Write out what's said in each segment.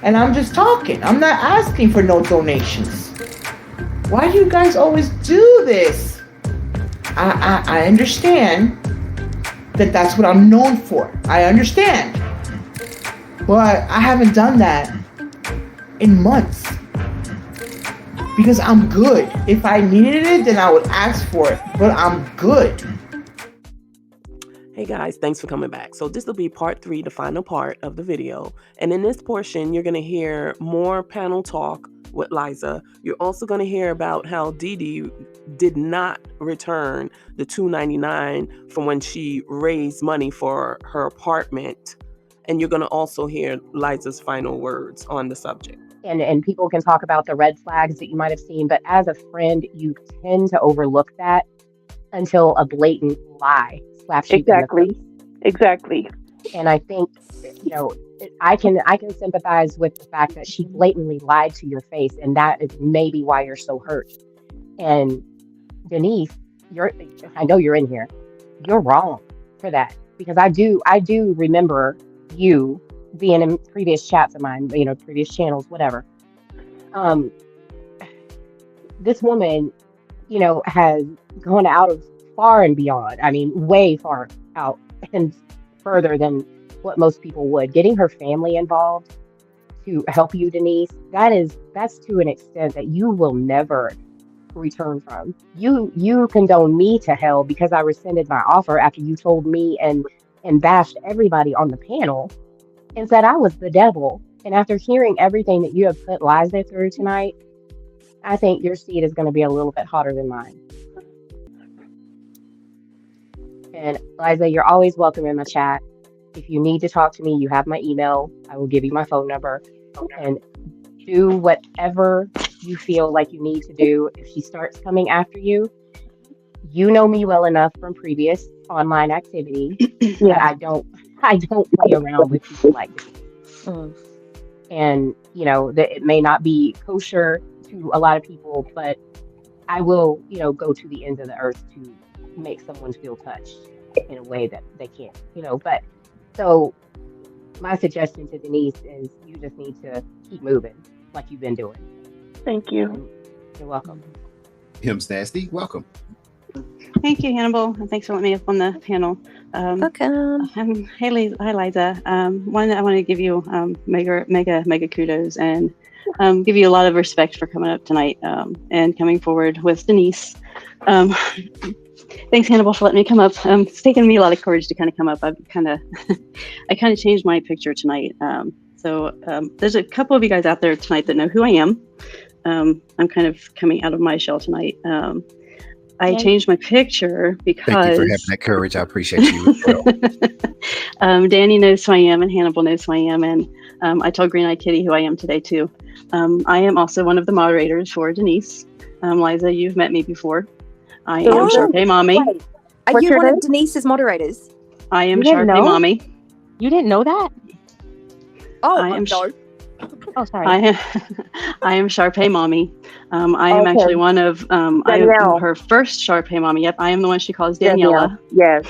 and I'm just talking. I'm not asking for no donations. Why do you guys always do this? I understand that that's what I'm known for. I understand. But I haven't done that in months. Because I'm good. If I needed it, then I would ask for it. But I'm good. Hey guys, thanks for coming back. So this will be part 3, the final part of the video. And in this portion, you're going to hear more panel talk with Liza. You're also going to hear about how Dee Dee did not return the $299 from when she raised money for her apartment. And you're going to also hear Liza's final words on the subject. And people can talk about the red flags that you might have seen, but as a friend, you tend to overlook that until a blatant lie slaps you in the face. Exactly. And I think, I can sympathize with the fact that she blatantly lied to your face, and that is maybe why you're so hurt. And Denise, I know you're in here. You're wrong for that, because I do remember you being in previous chats of mine, previous channels, whatever. This woman, has gone out of far and beyond. I mean, way far out and further than what most people would. Getting her family involved to help you, Denise, that's to an extent that you will never return from. You condone me to hell because I rescinded my offer after you told me and bashed everybody on the panel and said I was the devil. And after hearing everything that you have put Liza through tonight, I think your seat is going to be a little bit hotter than mine. And Liza, you're always welcome in my chat. If you need to talk to me, you have my email. I will give you my phone number. And do whatever you feel like you need to do. If she starts coming after you, you know me well enough from previous online activity that I don't play around with people like this. And that it may not be kosher to a lot of people, but I will go to the ends of the earth to make someone feel touched in a way that they can't. But so my suggestion to Denise is you just need to keep moving like you've been doing. Thank you. And you're welcome. Him's Nasty, welcome. Thank you, Hannibal, and thanks for letting me up on the panel. Welcome. Hi, Liza. I want to give you mega kudos and give you a lot of respect for coming up tonight and coming forward with Denise. Thanks, Hannibal, for letting me come up. It's taken me a lot of courage to kind of come up. I kind of changed my picture tonight. So there's a couple of you guys out there tonight that know who I am. I'm kind of coming out of my shell tonight. I changed my picture because... Thank you for having that courage. I appreciate you as well. Danny knows who I am and Hannibal knows who I am. And I told Green Eyed Kitty who I am today, too. I am also one of the moderators for Denise. Liza, you've met me before. I am Sharpay Mommy. Wait. Are you one of Denise's moderators? I am Sharpay Mommy. You didn't know that? Oh, I am no. Oh, sorry. I am Sharpay Mommy. I am actually one of I am her first Sharpay Mommy. Yep, I am the one she calls Daniela. Yes.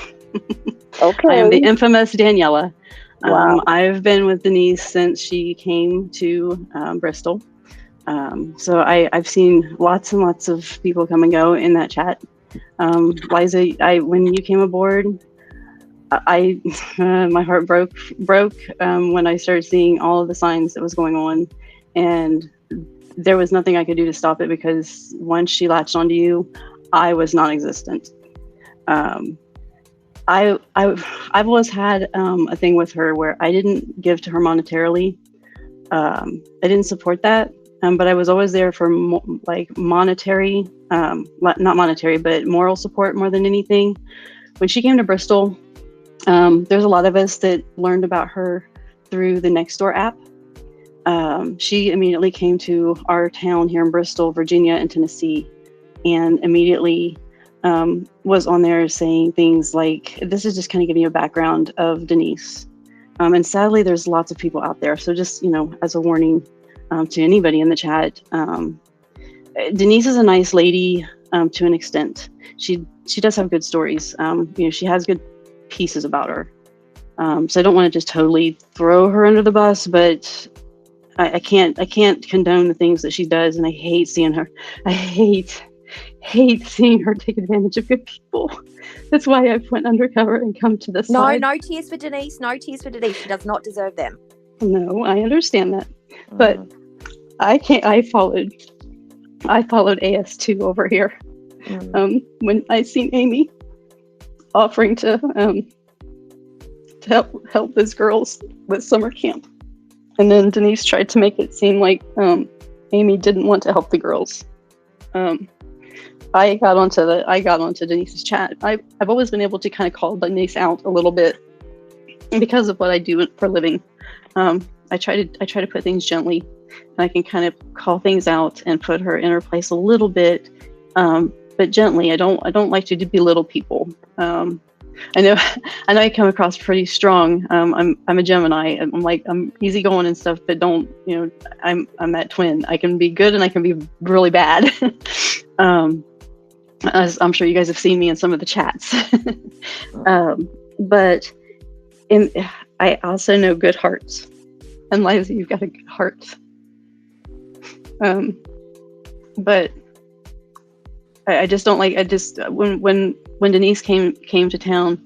Okay. I am the infamous Daniela. Wow. I've been with Denise since she came to Bristol. So I've seen lots and lots of people come and go in that chat. Liza, when you came aboard, my heart broke when I started seeing all of the signs that was going on, and there was nothing I could do to stop it because once she latched onto you, I was non-existent. I've always had a thing with her where I didn't give to her monetarily. I didn't support that, but I was always there for monetary, not monetary, but moral support more than anything. When she came to Bristol, there's a lot of us that learned about her through the Nextdoor app. She immediately came to our town here in Bristol, Virginia, and Tennessee, and immediately was on there saying things like, this is just kind of giving you a background of Denise. And sadly, there's lots of people out there. So just, as a warning to anybody in the chat, Denise is a nice lady to an extent. She does have good stories. She has good pieces about her. So I don't want to just totally throw her under the bus, but I can't condone the things that she does, and I hate seeing her. I hate seeing her take advantage of good people. That's why I've went undercover and come to this No, side. no tears for Denise. No tears for Denise. She does not deserve them. No, I understand that, but I can't. I followed AS2 over here. When I seen Amy offering to help those girls with summer camp, and then Denise tried to make it seem like Amy didn't want to help the girls. I got onto Denise's chat. I've always been able to kind of call Denise out a little bit because of what I do for a living. I try to put things gently, and I can kind of call things out and put her in her place a little bit, but gently. I don't like to belittle people. I know I come across pretty strong. I'm a Gemini. I'm easygoing and stuff, but don't, I'm that twin. I can be good and I can be really bad. As I'm sure you guys have seen me in some of the chats. But I also know good hearts. And Liza, you've got a good heart. But I just don't like. When Denise came to town,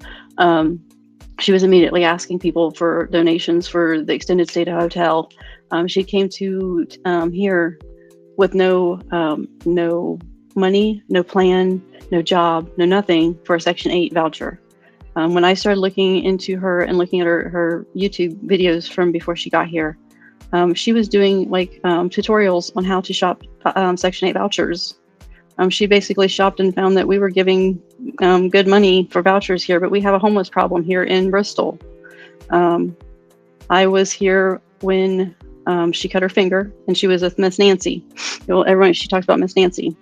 she was immediately asking people for donations for the extended stay hotel. She came to here with no money, no plan, no job, no nothing for a Section 8 voucher. When I started looking into her and looking at her YouTube videos from before she got here, she was doing tutorials on how to shop Section 8 vouchers. She basically shopped and found that we were giving good money for vouchers here, but we have a homeless problem here in Bristol. I was here when she cut her finger, and she was with Miss Nancy. She talks about Miss Nancy.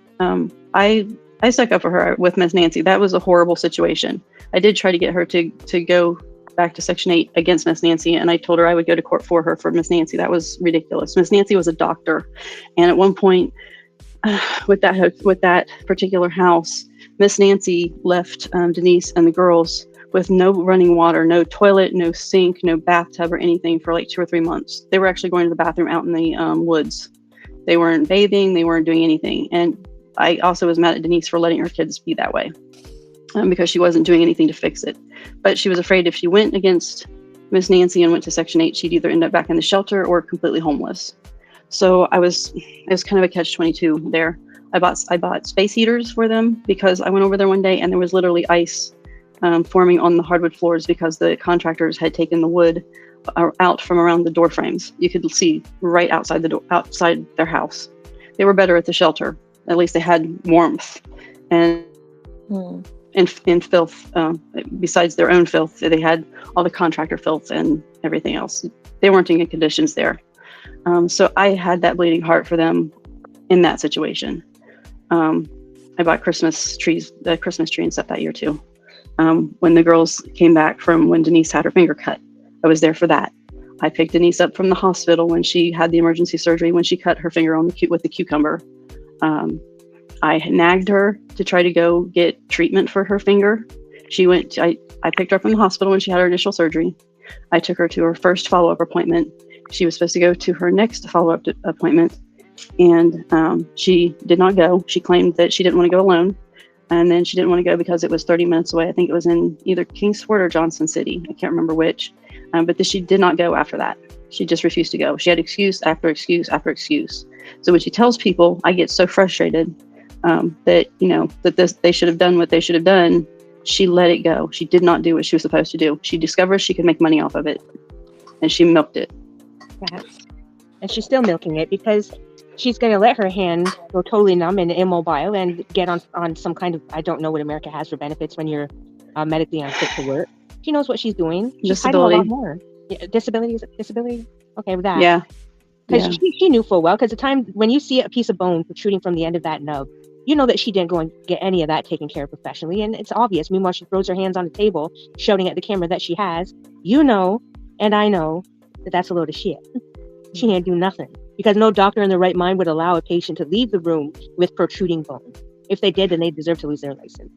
I stuck up for her with Miss Nancy. That was a horrible situation. I did try to get her to go back to Section 8 against Miss Nancy, and I told her I would go to court for her for Miss Nancy. That was ridiculous. Miss Nancy was a doctor, and at one point, with that particular house, Miss Nancy left Denise and the girls with no running water, no toilet, no sink, no bathtub or anything for like 2 or 3 months. They were actually going to the bathroom out in the woods. They weren't bathing, they weren't doing anything. And I also was mad at Denise for letting her kids be that way, because she wasn't doing anything to fix it. But she was afraid if she went against Miss Nancy and went to Section 8, she'd either end up back in the shelter or completely homeless. So it was kind of a catch-22 there. I bought space heaters for them because I went over there one day and there was literally ice forming on the hardwood floors because the contractors had taken the wood out from around the door frames. You could see right outside the door, outside their house. They were better at the shelter. At least they had warmth and filth. Besides their own filth, they had all the contractor filth and everything else. They weren't in good conditions there. So I had that bleeding heart for them in that situation. I bought the Christmas tree and stuff that year too. When the girls came back from when Denise had her finger cut, I was there for that. I picked Denise up from the hospital when she had the emergency surgery, when she cut her finger with the cucumber. I nagged her to try to go get treatment for her finger. I picked her up from the hospital when she had her initial surgery. I took her to her first follow-up appointment. She was supposed to go to her next follow-up appointment, and she did not go. She claimed that she didn't want to go alone, and then she didn't want to go because it was 30 minutes away. I think it was in either Kingsport or Johnson City. I can't remember which, but she did not go after that. She just refused to go. She had excuse after excuse after excuse. So when she tells people, I get so frustrated that they should have done what they should have done. She let it go. She did not do what she was supposed to do. She discovered she could make money off of it, and she milked it. Perhaps. And she's still milking it because she's going to let her hand go totally numb and immobile and get on some kind of, I don't know what America has for benefits when you're medically unfit to work. She knows what she's doing. She's hiding a lot more. Yeah, disability? Okay, with that. Yeah. Because she knew full well, because the time when you see a piece of bone protruding from the end of that nub, you know that she didn't go and get any of that taken care of professionally, and it's obvious. Meanwhile, she throws her hands on the table, shouting at the camera that she has. You know, and I know, that that's a load of shit. She can't do nothing, because no doctor in their right mind would allow a patient to leave the room with protruding bone. If they did, then they deserve to lose their license.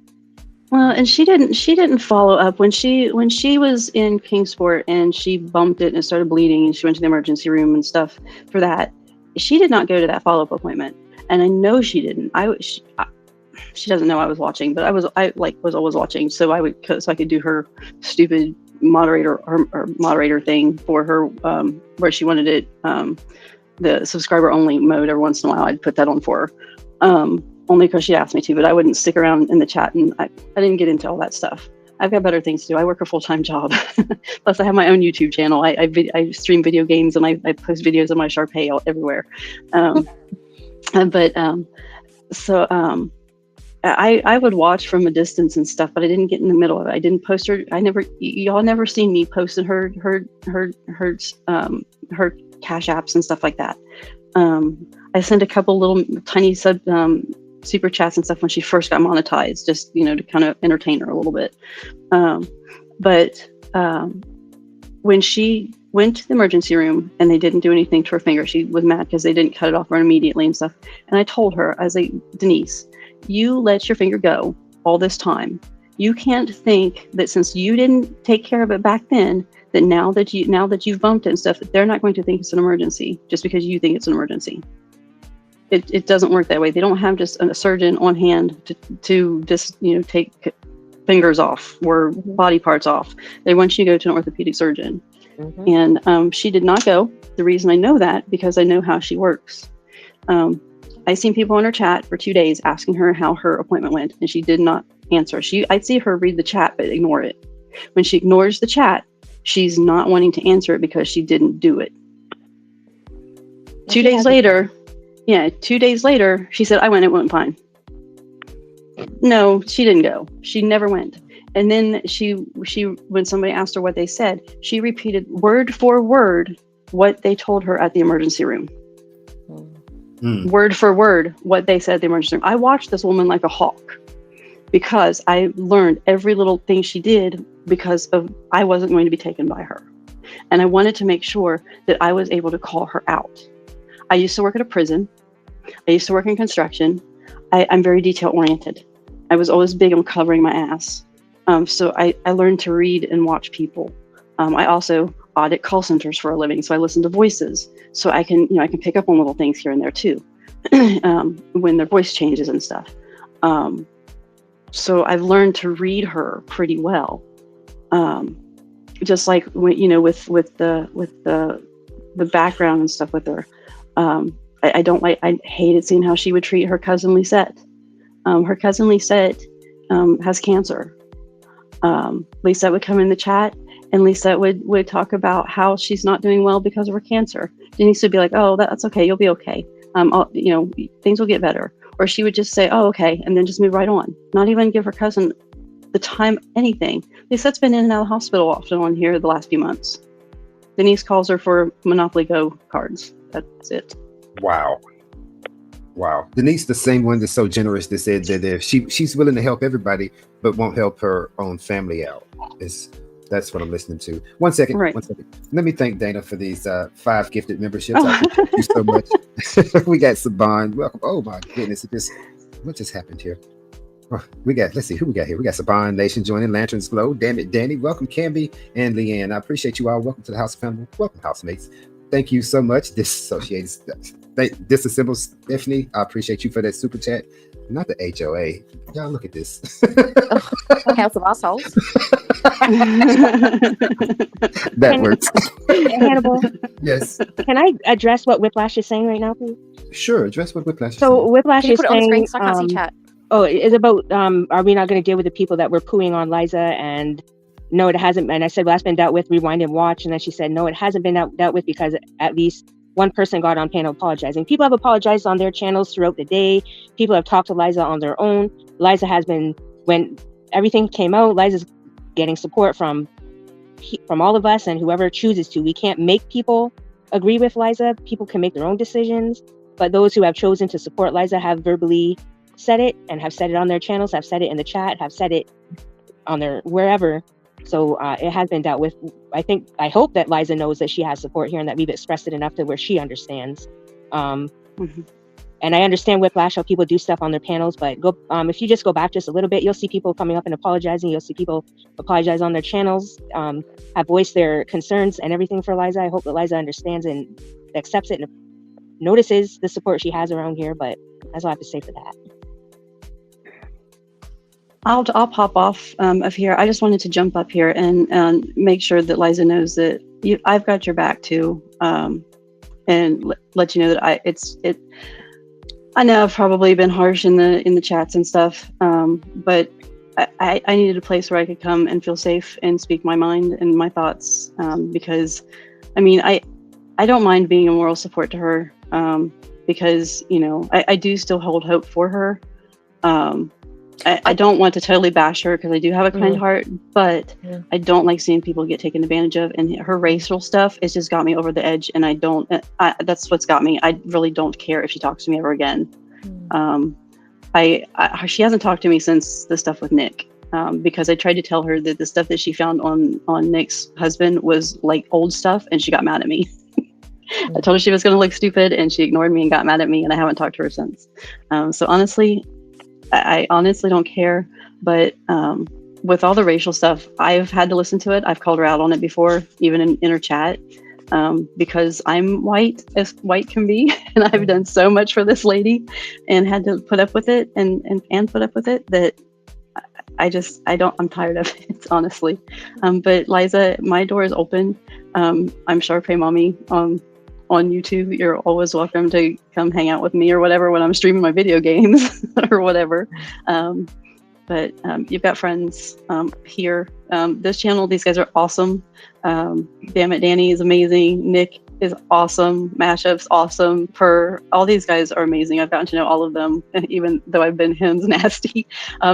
Well, and she didn't follow up when she was in Kingsport and she bumped it and it started bleeding and she went to the emergency room and stuff for that. She did not go to that follow-up appointment, and I know she didn't. She doesn't know I was watching, but I was always watching, so I could do her stupid moderator thing for her, where she wanted it the subscriber only mode. Every once in a while I'd put that on for her, only because she asked me to, but I wouldn't stick around in the chat, and I didn't get into all that stuff. I've got better things to do. I work a full-time job. Plus I have my own YouTube channel. I stream video games, and I post videos of my Sharpay everywhere. I would watch from a distance and stuff, but I didn't get in the middle of it. I didn't post her. Y'all never seen me posting her cash apps and stuff like that. I sent a couple little tiny super chats and stuff when she first got monetized, just, to kind of entertain her a little bit. But when she went to the emergency room and they didn't do anything to her finger, she was mad because they didn't cut it off right immediately and stuff. And I told her, I was like, Denise, you let your finger go all this time. You can't think that since you didn't take care of it back then, that now that you've bumped it and stuff, that they're not going to think it's an emergency just because you think it's an emergency. It doesn't work that way. They don't have just a surgeon on hand to just take fingers off or body parts off. They want you to go to an orthopedic surgeon. Mm-hmm. And she did not go. The reason I know that, because I know how she works. I seen people in her chat for 2 days asking her how her appointment went, and she did not answer. I'd see her read the chat but ignore it. When she ignores the chat, she's not wanting to answer it because she didn't do it. 2 days later, 2 days later, she said, I went, it went fine. No, she didn't go. She never went. And then she when somebody asked her what they said, she repeated word for word what they told her at the emergency room. Word for word what they said at the emergency room. I watched this woman like a hawk because I learned every little thing she did because I wasn't going to be taken by her. And I wanted to make sure that I was able to call her out. I used to work at a prison. I used to work in construction. I'm very detail oriented. I was always big on covering my ass. So I learned to read and watch people. I also audit call centers for a living, so I listen to voices. So I can pick up on little things here and there too, when their voice changes and stuff. So I've learned to read her pretty well. Just like when, with the background and stuff with her. I hated seeing how she would treat her cousin Lisette. Her cousin Lisette has cancer. Lisette would come in the chat, and Lisette would talk about how she's not doing well because of her cancer. Denise would be like, "Oh, that's okay. You'll be okay. Things will get better." Or she would just say, "Oh, okay," and then just move right on. Not even give her cousin the time, anything. Lisette's been in and out of the hospital often on here the last few months. Denise calls her for Monopoly Go cards. That's it. Wow. Denise, the same one that's so generous that said that if she's willing to help everybody, but won't help her own family out. That's what I'm listening to. One second. Let me thank Dana for these 5 gifted memberships. Thank you so much. We got Saban. Welcome. Oh my goodness. What just happened here? Oh, let's see who we got here. We got Saban Nation joining, Lanterns Glow. Damn it, Danny. Welcome, Camby and Leanne. I appreciate you all. Welcome to the House of Family. Welcome, housemates. Thank you so much. Disassembled Stephanie. I appreciate you for that super chat. Not the HOA. Y'all look at this. House of Assholes. That works. Hannibal. Yes. Can I address what Whiplash is saying right now, please? Sure. Address what Whiplash is saying. So Whiplash Can you is put it on the saying. screen so I can't see chat? Oh, it's about. Are we not going to deal with the people that were pooing on Liza? And no, it hasn't. And I said, well, that's been dealt with. Rewind and watch. And then she said, no, it hasn't been dealt with because at least one person got on panel apologizing. People have apologized on their channels throughout the day. People have talked to Liza on their own. Liza has been, when everything came out, Liza's getting support from all of us and whoever chooses to. We can't make people agree with Liza. People can make their own decisions. But those who have chosen to support Liza have verbally said it and have said it on their channels, have said it in the chat, have said it on their wherever. So it has been dealt with. I hope that Liza knows that she has support here and that we've expressed it enough to where she understands. And I understand whiplash, how people do stuff on their panels, but go if you just go back just a little bit, you'll see people coming up and apologizing. You'll see people apologize on their channels, have voiced their concerns and everything for Liza. I hope that Liza understands and accepts it and notices the support she has around here, but that's all I have to say for that. I'll pop off of here. I just wanted to jump up here and make sure that Liza knows that I've got your back too, and let you know that I know I've probably been harsh in the chats and stuff, but I needed a place where I could come and feel safe and speak my mind and my thoughts, because I mean I don't mind being a moral support to her, because I do still hold hope for her. I don't want to totally bash her because I do have a kind heart, but I don't like seeing people get taken advantage of. And her racial stuff has just got me over the edge. And that's what's got me. I really don't care if she talks to me ever again. She hasn't talked to me since the stuff with Nick, because I tried to tell her that the stuff that she found on Nick's husband was like old stuff, and she got mad at me. I told her she was going to look stupid, and she ignored me and got mad at me, and I haven't talked to her since. So honestly, I honestly don't care, but with all the racial stuff, I've had to listen to it. I've called her out on it before, even in her chat, because I'm white as white can be, and I've done so much for this lady and had to put up with it and put up with it that I'm tired of it, honestly. But Liza, my door is open. I'm Sharpay Mommy on YouTube. You're always welcome to come hang out with me or whatever when I'm streaming my video games or whatever. But you've got friends here. This channel, these guys are awesome. Damn It Danny is amazing. Nick is awesome. Mashup's awesome. All these guys are amazing. I've gotten to know all of them, even though I've been Hims Nasty.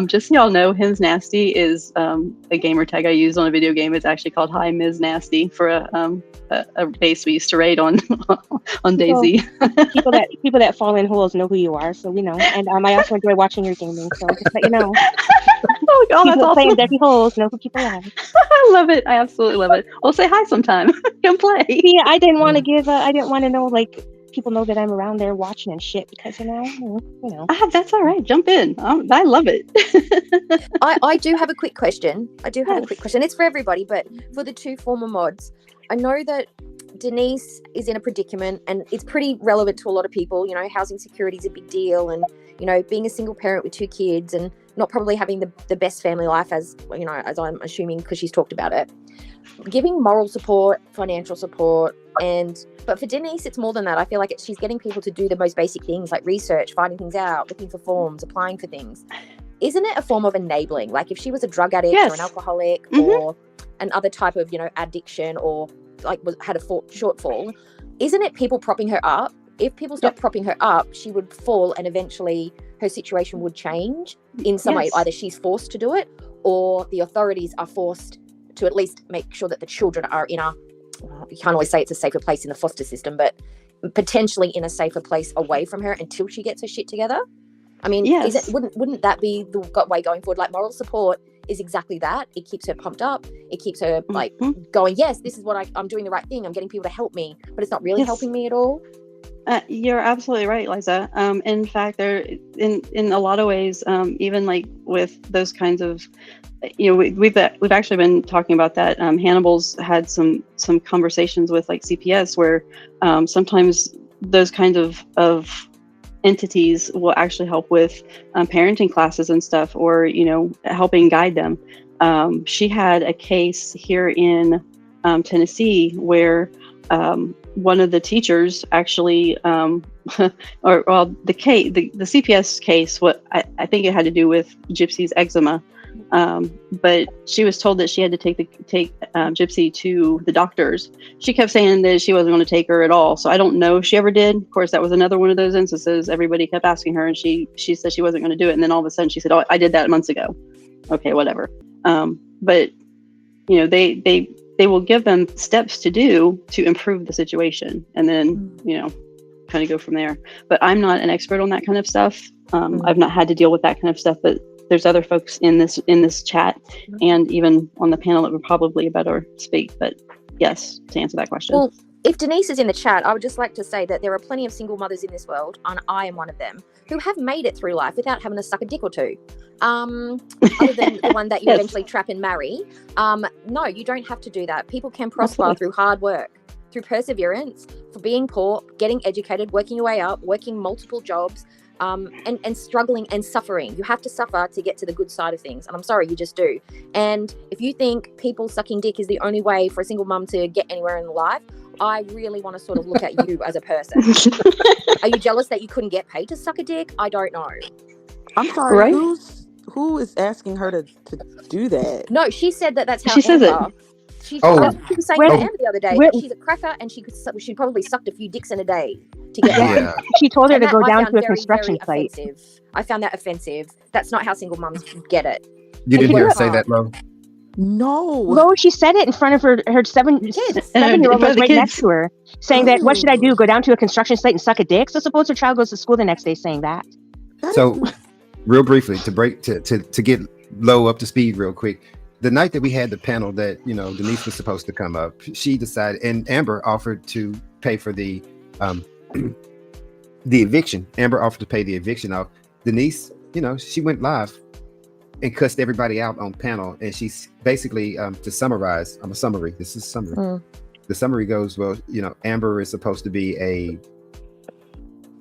Just so y'all know, Hims Nasty is a gamer tag I use on a video game. It's actually called Hi Ms. Nasty for a base we used to raid on Daisy. People that fall in holes know who you are, so we know. And I also enjoy watching your gaming, so just let you know. Oh God, that's people awesome. Playing dirty holes know who people are. I love it. I absolutely love it. Well, say hi sometime. Come play. Yeah, I didn't want to know, like, people know that I'm around there watching and shit, because you know. That's all right. Jump in. I love it. I do have a quick question. It's for everybody, but for the two former mods, I know that Denise is in a predicament, and it's pretty relevant to a lot of people. Housing security is a big deal, and being a single parent with 2 kids and not probably having the best family life, as I'm assuming, because she's talked about it. Giving moral support, financial support, but for Denise, it's more than that. I feel like she's getting people to do the most basic things like research, finding things out, looking for forms, applying for things. Isn't it a form of enabling? Like if she was a drug addict or an alcoholic or an other type of, addiction, or like had a shortfall, isn't it people propping her up? If people stopped propping her up, she would fall, and eventually her situation would change in some way. Either she's forced to do it, or the authorities are forced to at least make sure that the children are in you can't always say it's a safer place in the foster system, but potentially in a safer place away from her until she gets her shit together. I mean, wouldn't that be the way going forward? Like moral support is exactly that. It keeps her pumped up. It keeps her like going, yes, this is what I'm doing the right thing. I'm getting people to help me, but it's not really helping me at all. You're absolutely right, Liza. In fact, there in a lot of ways, even like with those kinds of, we've actually been talking about that. Hannibal's had some conversations with like CPS where sometimes those kinds of entities will actually help with parenting classes and stuff, or helping guide them. She had a case here in Tennessee where one of the teachers actually, the CPS case, I think it had to do with Gypsy's eczema, but she was told that she had to take Gypsy to the doctors. She kept saying that she wasn't going to take her at all, so I don't know if she ever did. Of course, that was another one of those instances. Everybody kept asking her, and she said she wasn't going to do it, and then all of a sudden she said, "Oh, I did that months ago." Okay, whatever. But they will give them steps to do to improve the situation, and then kind of go from there. But I'm not an expert on that kind of stuff. I've not had to deal with that kind of stuff, but there's other folks in this chat and even on the panel that would probably better speak. But yes, to answer that question. Well, if Denise is in the chat, I would just like to say that there are plenty of single mothers in this world, and I am one of them, who have made it through life without having to suck a dick or two. Other than the one that you eventually trap and marry. No, you don't have to do that. People can prosper through hard work, through perseverance, for being poor, getting educated, working your way up, working multiple jobs, and struggling and suffering. You have to suffer to get to the good side of things. And I'm sorry, you just do. And if you think people sucking dick is the only way for a single mum to get anywhere in life, I really want to sort of look at you as a person. Are you jealous that you couldn't get paid to suck a dick? I don't know. I'm sorry, Right? who is asking her to do that? No, she said that that's how She says it. Amber. That's Oh. what she was saying Wait, to Amber the other day. wait. She's a cracker, and she probably sucked a few dicks in a day to get by. Yeah. She told her And to that go I down found to a very, construction very site. offensive. I found that offensive. That's not how single mums get it. You didn't can hear her you- say that, Lo? No. No, she said it in front of her Kids. 7-year-old was the right kids. next to her, saying that what should I do? Go down to a construction site and suck a dick? So suppose her child goes to school the next day saying that. So, real briefly, to get Lo up to speed real quick, the night that we had the panel that Denise was supposed to come up, she decided, and Amber offered to pay for the eviction. Amber offered to pay the eviction off. Denise, she went live and cussed everybody out on panel, and she's basically to summarize. I'm a summary. This is a summary. The summary goes, well, Amber is supposed to be a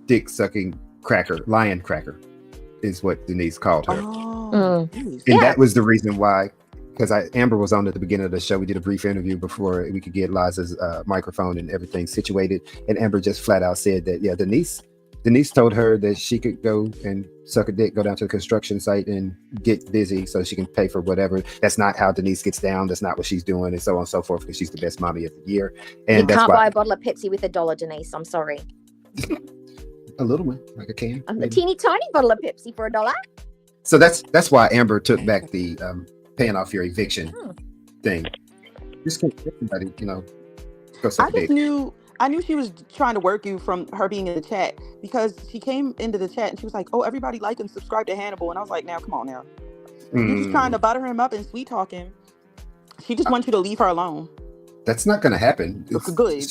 dick sucking cracker, lion cracker, is what Denise called her. Oh, And Yeah. that was the reason why, because Amber was on at the beginning of the show. We did a brief interview before we could get Liza's microphone and everything situated. And Amber just flat out said that, yeah, Denise told her that she could go and suck a dick, go down to the construction site and get busy so she can pay for whatever. That's not how Denise gets down. That's not what she's doing, and so on and so forth, because she's the best mommy of the year. And You that's can't buy why a bottle of Pepsi with $1, Denise. I'm sorry. a little one, like a can. A maybe. teeny tiny bottle of Pepsi for $1. So that's why Amber took back the paying off your eviction thing. Just can't everybody, go suck I a just dick. I knew she was trying to work you from her being in the chat, because she came into the chat and she was like, "Oh, everybody like and subscribe to Hannibal," and I was like, "Now, come on, now, you're just trying to butter him up and sweet talk him. She just wants you to leave her alone." That's not going to happen. Good.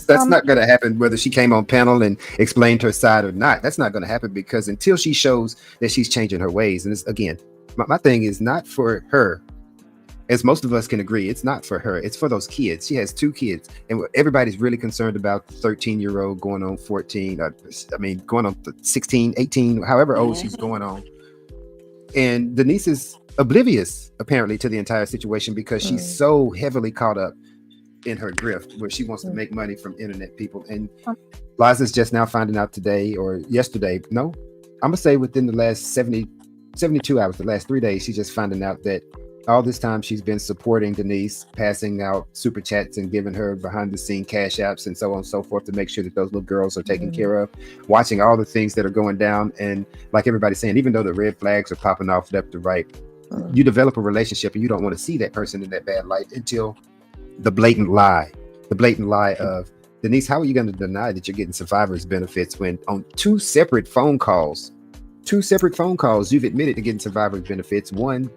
That's not going to happen whether she came on panel and explained her side or not. That's not going to happen, because until she shows that she's changing her ways, and again, my thing is not for her. As most of us can agree, it's not for her. It's for those kids. She has 2 kids, and everybody's really concerned about the 13-year-old going on 14. Going on 16, 18, however old she's going on. And Denise is oblivious, apparently, to the entire situation, because she's so heavily caught up in her drift where she wants to make money from internet people. And Liza's just now finding out today or yesterday. No, I'm gonna say within the last 72 hours, the last 3 days, she's just finding out that all this time she's been supporting Denise, passing out super chats and giving her behind the scene cash apps and so on and so forth to make sure that those little girls are taken care of, watching all the things that are going down. And like everybody's saying, even though the red flags are popping off left to right, you develop a relationship and you don't want to see that person in that bad light until the blatant lie of, Denise, how are you going to deny that you're getting survivor's benefits when on 2 separate phone calls, you've admitted to getting survivor's benefits? One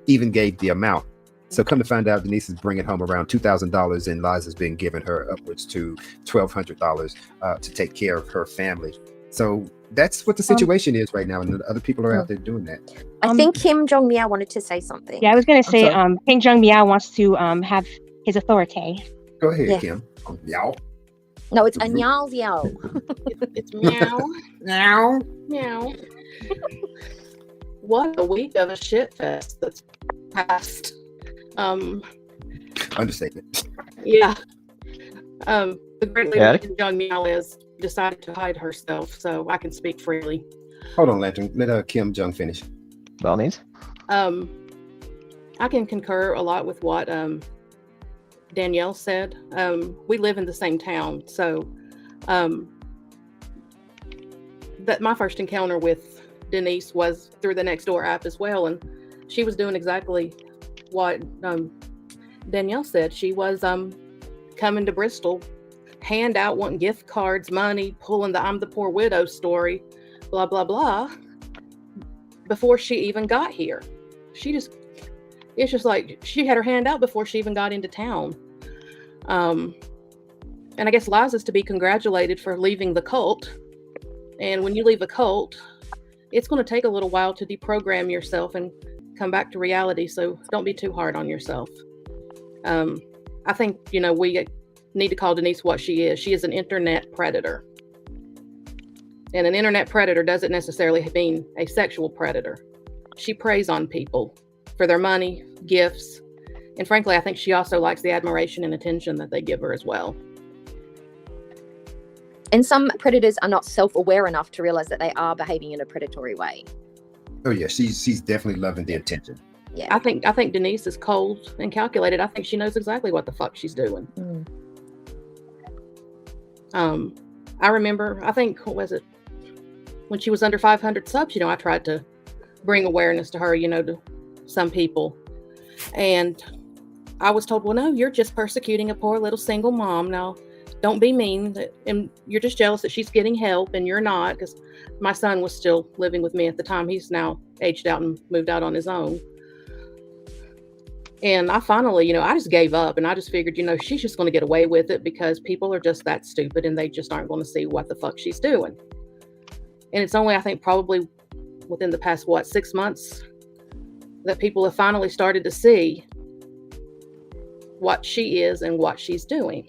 even gave the amount. So come to find out, Denise is bringing home around $2,000, and Liza's been giving her upwards to $1,200 to take care of her family. So that's what the situation is right now, and other people are out there doing that. I think Kim Jong Meow wanted to say something. Yeah, I was going to say, sorry. King Jung Meow wants to have his authority. Go ahead, Yeah. Kim. Meow. No, it's a nyal yao. It's meow, meow, meow. What a week of a shit fest that's passed. Understatement. Yeah. The great Yeah. lady Kim Jong Meow is decided to hide herself, so I can speak freely. Hold on, Lantern. Let Kim Jung finish. Well, needs. I can concur a lot with what Danielle said. We live in the same town, so that my first encounter with Denise was through the Nextdoor app as well, and she was doing exactly what Danielle said. She was coming to Bristol, hand out wanting gift cards, money, pulling the I'm the poor widow story, blah blah blah, before she even got here. It's just like she had her hand out before she even got into town. And And I guess Liza's to be congratulated for leaving the cult. And when you leave a cult, it's going to take a little while to deprogram yourself and come back to reality. So don't be too hard on yourself. I think, we need to call Denise what she is. She is an internet predator. And an internet predator doesn't necessarily mean a sexual predator. She preys on people for their money, gifts, and frankly, I think she also likes the admiration and attention that they give her as well. And some predators are not self-aware enough to realize that they are behaving in a predatory way. Oh yeah, she's definitely loving the attention. Yeah. I think Denise is cold and calculated. I think she knows exactly what the fuck she's doing. I remember, I think, what was it? When she was under 500 subs, I tried to bring awareness to her, to some people. And I was told, well, no, you're just persecuting a poor little single mom. Now, don't be mean. And you're just jealous that she's getting help and you're not, because my son was still living with me at the time. He's now aged out and moved out on his own. And I finally, I just gave up and I just figured, she's just going to get away with it because people are just that stupid and they just aren't going to see what the fuck she's doing. And it's only, I think, probably within the past, 6 months that people have finally started to see what she is and what she's doing.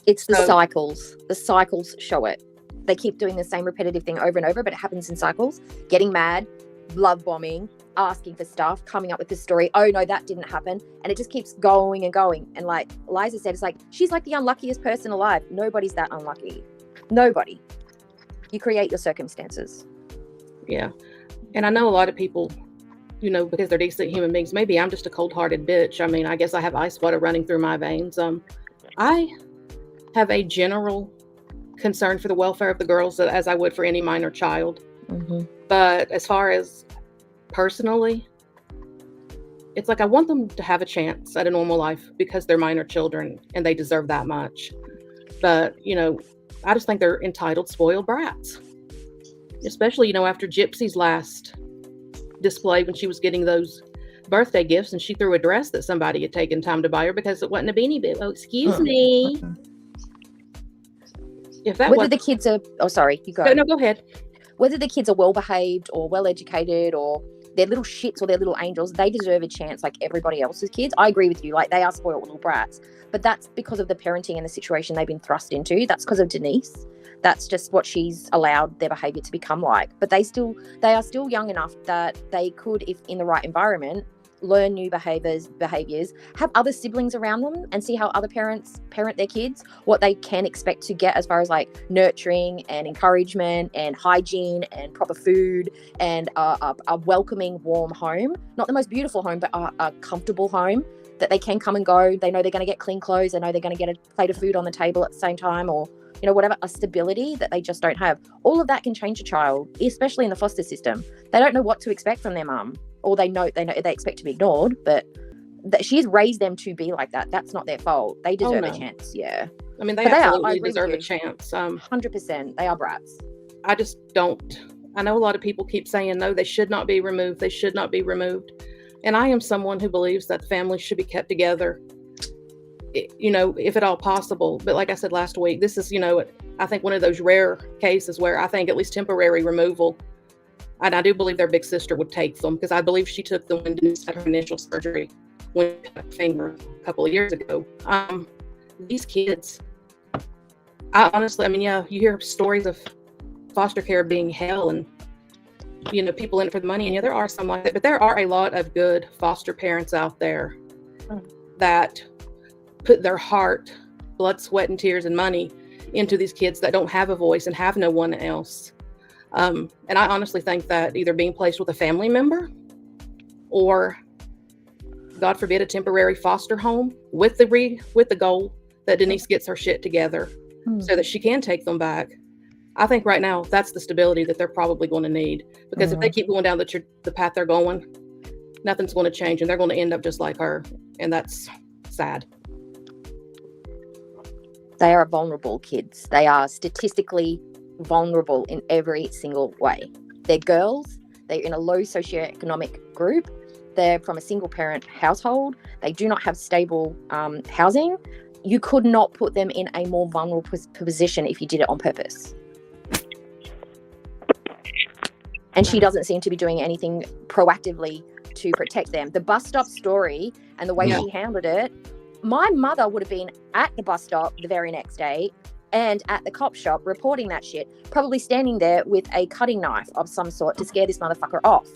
It's the cycles. The cycles show it. They keep doing the same repetitive thing over and over, but it happens in cycles. Getting mad, love bombing, asking for stuff, coming up with this story. Oh no, that didn't happen. And it just keeps going and going. And like Liza said, it's like, she's like the unluckiest person alive. Nobody's that unlucky. Nobody. You create your circumstances. Yeah. And I know a lot of people, because they're decent human beings, maybe I'm just a cold-hearted bitch. I mean, I guess I have ice water running through my veins. I have a general concern for the welfare of the girls as I would for any minor child. Mm-hmm. But as far as personally, it's like I want them to have a chance at a normal life because they're minor children and they deserve that much. But, I just think they're entitled, spoiled brats. Especially, after Gypsy's last display when she was getting those birthday gifts and she threw a dress that somebody had taken time to buy her because it wasn't a beanie bit. Oh, excuse me. If that Whether the kids are, sorry, you go. No, go ahead. Whether the kids are well behaved or well educated or they're little shits or they're little angels, they deserve a chance like everybody else's kids. I agree with you. Like, they are spoiled little brats, but that's because of the parenting and the situation they've been thrust into. That's because of Denise. That's just what she's allowed their behavior to become like. But they are still young enough that they could, if in the right environment, learn new behaviors, have other siblings around them and see how other parents parent their kids, what they can expect to get as far as like nurturing and encouragement and hygiene and proper food and a welcoming, warm home. Not the most beautiful home, but a comfortable home that they can come and go. They know they're going to get clean clothes. They know they're going to get a plate of food on the table at the same time, or whatever, a stability that they just don't have. All of that can change a child, especially in the foster system. They don't know what to expect from their mum, or they expect to be ignored, but she's raised them to be like that. That's not their fault. They deserve a chance. Yeah. I mean, they absolutely deserve a chance. 100%. They are brats. I just don't. I know a lot of people keep saying, no, they should not be removed. They should not be removed. And I am someone who believes that families should be kept together, if at all possible. But like I said last week, this is, I think one of those rare cases where I think at least temporary removal, and I do believe their big sister would take them, because I believe she took them when Denise had her initial surgery when she cut her finger a couple of years ago. These kids, you hear stories of foster care being hell and, people in it for the money. And there are some like that, but there are a lot of good foster parents out there that put their heart, blood, sweat, and tears and money into these kids that don't have a voice and have no one else. And I honestly think that either being placed with a family member or, God forbid, a temporary foster home with the goal that Denise gets her shit together so that she can take them back. I think right now that's the stability that they're probably going to need, because if they keep going down the path they're going, nothing's going to change and they're going to end up just like her. And that's sad. They are vulnerable kids. They are statistically vulnerable in every single way. They're girls. They're in a low socioeconomic group. They're from a single parent household. They do not have stable housing. you could not put them in a more vulnerable position if you did it on purpose. And she doesn't seem to be doing anything proactively to protect them. The bus stop story and the way she handled it, my mother would have been at the bus stop the very next day and at the cop shop reporting that shit, probably standing there with a cutting knife of some sort to scare this motherfucker off.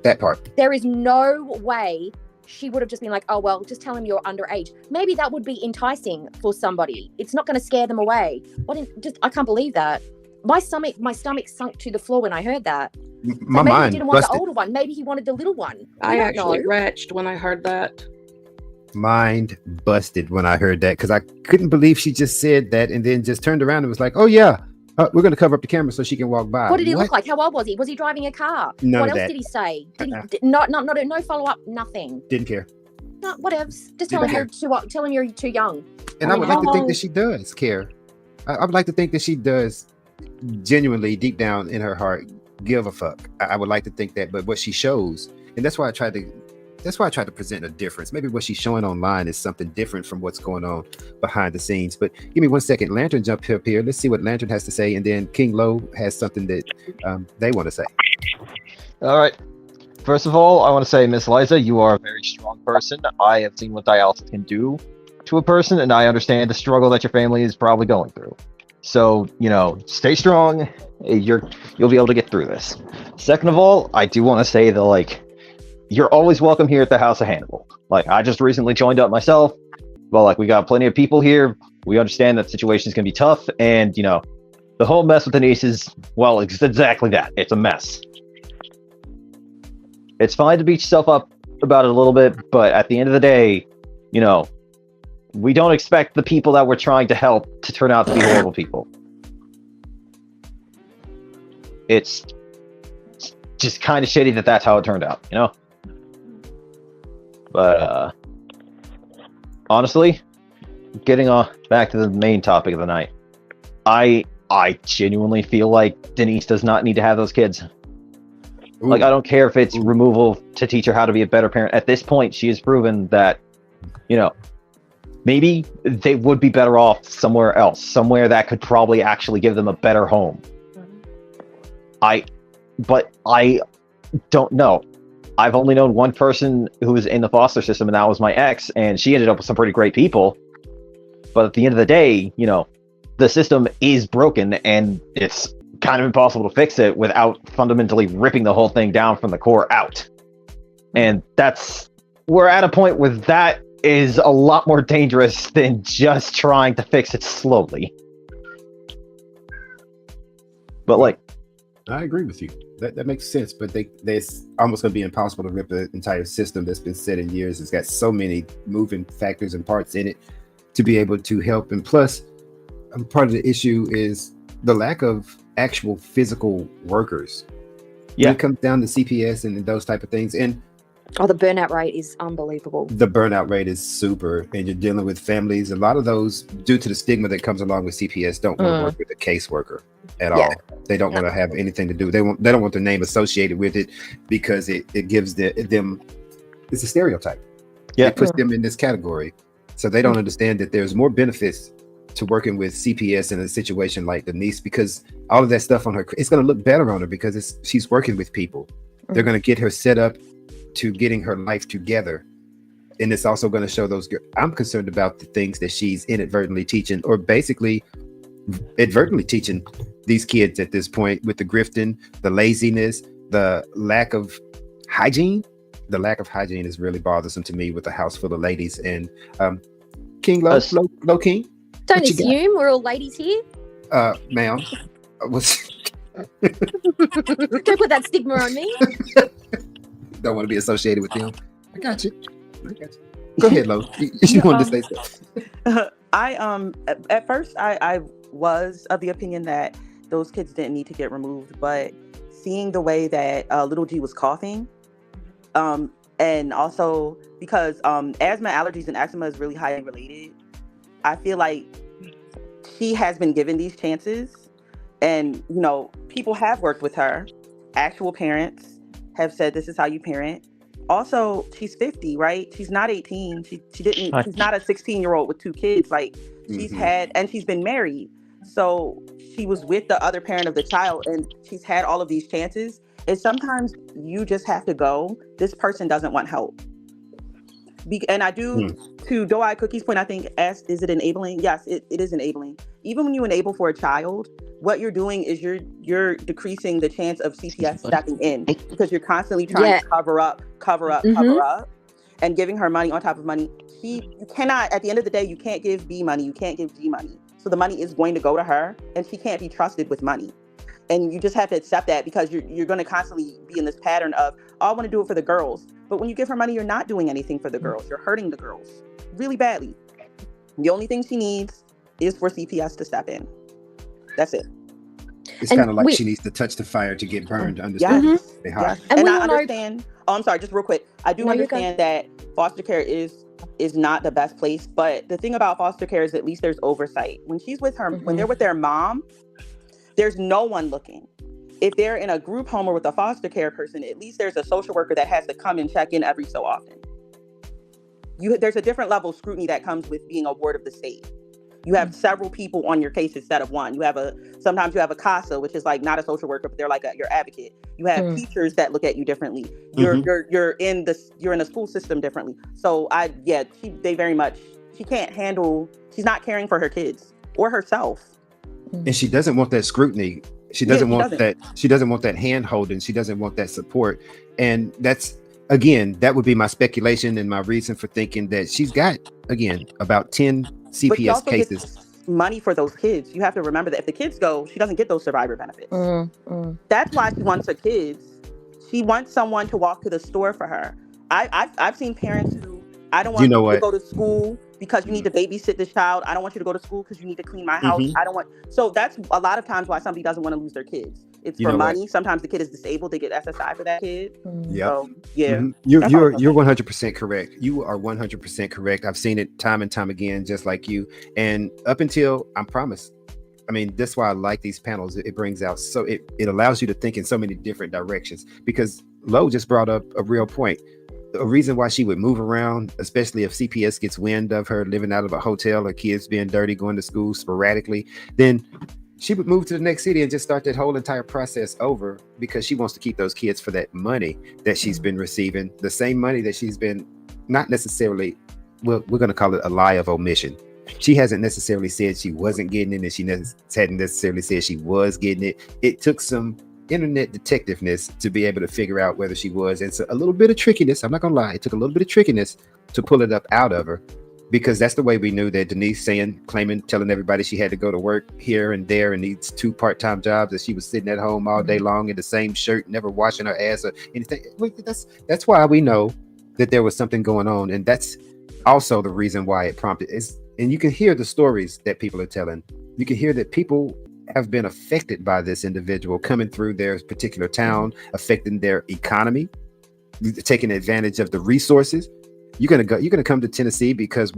That part. There is no way she would have just been like, oh, well, just tell him you're underage. Maybe that would be enticing for somebody. It's not going to scare them away. I can't believe that. My stomach sunk to the floor when I heard that. My maybe mind he didn't want busted. the older one. Maybe he wanted the little one. I actually retched when I heard that. Mind busted when I heard that, because I couldn't believe she just said that and then just turned around and was like, oh yeah, we're going to cover up the camera so she can walk by. What did he look like? How old was he? Was he driving a car? None what of else that. did he say? No follow-up, nothing. Didn't care. No, whatever. Just tell him you're too young. And I would like to think that she does care. I would like to think that she does genuinely, deep down in her heart, give a fuck. I would like to think that, but what she shows, and that's why I tried to present a difference. Maybe what she's showing online is something different from what's going on behind the scenes. But give me 1 second. Lantern jumped up here. Let's see what Lantern has to say, and then King Low has something that they want to say. All right. First of all, I want to say, Miss Liza, you are a very strong person. I have seen what dialysis can do to a person, and I understand the struggle that your family is probably going through. So, stay strong. You'll be able to get through this. Second of all, I do want to say that, you're always welcome here at the House of Hannibal. I just recently joined up myself, but we got plenty of people here. We understand that situation's gonna be tough, and the whole mess with Denise is, well, it's exactly that. It's a mess. It's fine to beat yourself up about it a little bit, but at the end of the day, we don't expect the people that we're trying to help to turn out to be horrible people. It's just kind of shitty that that's how it turned out, But honestly, getting back to the main topic of the night, I genuinely feel like Denise does not need to have those kids. Ooh. I don't care if it's removal to teach her how to be a better parent. At this point, she has proven that, maybe they would be better off somewhere else, somewhere that could probably actually give them a better home. But I don't know. I've only known one person who was in the foster system, and that was my ex, and she ended up with some pretty great people. But at the end of the day, the system is broken, and it's kind of impossible to fix it without fundamentally ripping the whole thing down from the core out. And we're at a point where that is a lot more dangerous than just trying to fix it slowly. But I agree with you. That makes sense, but it's almost going to be impossible to rip the entire system that's been set in years. It's got so many moving factors and parts in it to be able to help. And plus, part of the issue is the lack of actual physical workers. Yeah. When it comes down to CPS and those type of things. And the burnout rate is unbelievable. The burnout rate is super, and you're dealing with families. A lot of those, due to the stigma that comes along with CPS, don't want to work with a caseworker at all. They don't want to have anything to do. They don't want their name associated with it because it gives them it's a stereotype. Yeah, it puts them in this category. So they don't understand that there's more benefits to working with CPS in a situation like Denise, because all of that stuff on her, it's going to look better on her because she's working with people. They're going to get her set up to getting her life together, and it's also going to show those. I'm concerned about the things that she's inadvertently teaching, or basically advertently teaching these kids at this point, with the grifting, the laziness, the lack of hygiene. The lack of hygiene is really bothersome to me with a house full of ladies. And King Low King, don't assume we're all ladies here. Ma'am, don't put that stigma on me. Don't want to be associated with them. I got you. Go ahead, Lo. You wanted to say something. At first I was of the opinion that those kids didn't need to get removed, but seeing the way that little G was coughing, and also because asthma, allergies, and eczema is really highly related, I feel like she has been given these chances, and people have worked with her. Actual parents have said this is how you parent, also she's 50, right? She's not 18. She's not a 16-year-old with 2 kids. Like she's had, and she's been married. So she was with the other parent of the child, and she's had all of these chances. And sometimes you just have to go. This person doesn't want help. And I do, to Doe-Eye Cookie's point, I think, is it enabling? Yes, it is enabling. Even when you enable for a child, what you're doing is you're decreasing the chance of CPS stepping in, because you're constantly trying to cover up, and giving her money on top of money. You cannot, at the end of the day, you can't give B money, you can't give G money. So the money is going to go to her, and she can't be trusted with money. And you just have to accept that, because you're going to constantly be in this pattern of, oh, I want to do it for the girls. But when you give her money, you're not doing anything for the girls. You're hurting the girls really badly. The only thing she needs is for CPS to step in. That's it. It's kind of like she needs to touch the fire to get burned to understand. Yes. And I understand. Oh, I'm sorry, just real quick. I do understand that foster care is not the best place. But the thing about foster care is at least there's oversight. When she's with her, when they're with their mom, there's no one looking. If they're in a group home or with a foster care person, at least there's a social worker that has to come and check in every so often. There's a different level of scrutiny that comes with being a ward of the state. You have several people on your case instead of one. Sometimes you have a CASA, which is like not a social worker, but they're like your advocate. You have teachers that look at you differently. You're in the school system differently. So they very much, she can't handle, she's not caring for her kids or herself. And she doesn't want that scrutiny. She doesn't want that hand holding. She doesn't want that support. And that's, again, that would be my speculation and my reason for thinking that she's got, again, about 10 CPS cases. Money for those kids. You have to remember that if the kids go, she doesn't get those survivor benefits. That's why she wants her kids. She wants someone to walk to the store for her. I've seen parents who, I don't want you to go to school because you need to babysit this child. I don't want you to go to school because you need to clean my house. So that's a lot of times why somebody doesn't want to lose their kids. It's for money. Sometimes the kid is disabled. They get SSI for that kid. So, You're 100% correct. You are 100% correct. I've seen it time and time again, just like you. And up until, I promise, I mean, that's why I like these panels. It brings out, so it allows you to think in so many different directions, because Lo just brought up a real point. A reason why she would move around, especially if CPS gets wind of her living out of a hotel, her kids being dirty, going to school sporadically, then she would move to the next city and just start that whole entire process over, because she wants to keep those kids for that money that she's been receiving, the same money that she's been, not necessarily, well, we're going to call it a lie of omission. She hasn't necessarily said she wasn't getting it, and she hadn't necessarily said she was getting it. It took some internet detectiveness to be able to figure out whether she was, and so a little bit of trickiness, I'm not gonna lie, it took a little bit of trickiness to pull it up out of her, because that's the way we knew that Denise telling everybody she had to go to work here and there and needs 2 part-time jobs, that she was sitting at home all day long in the same shirt, never washing her ass or anything. That's why we know that there was something going on, and that's also the reason why it prompted is, and you can hear the stories that people are telling. You can hear that people have been affected by this individual coming through their particular town, affecting their economy, taking advantage of the resources. You're gonna come to Tennessee because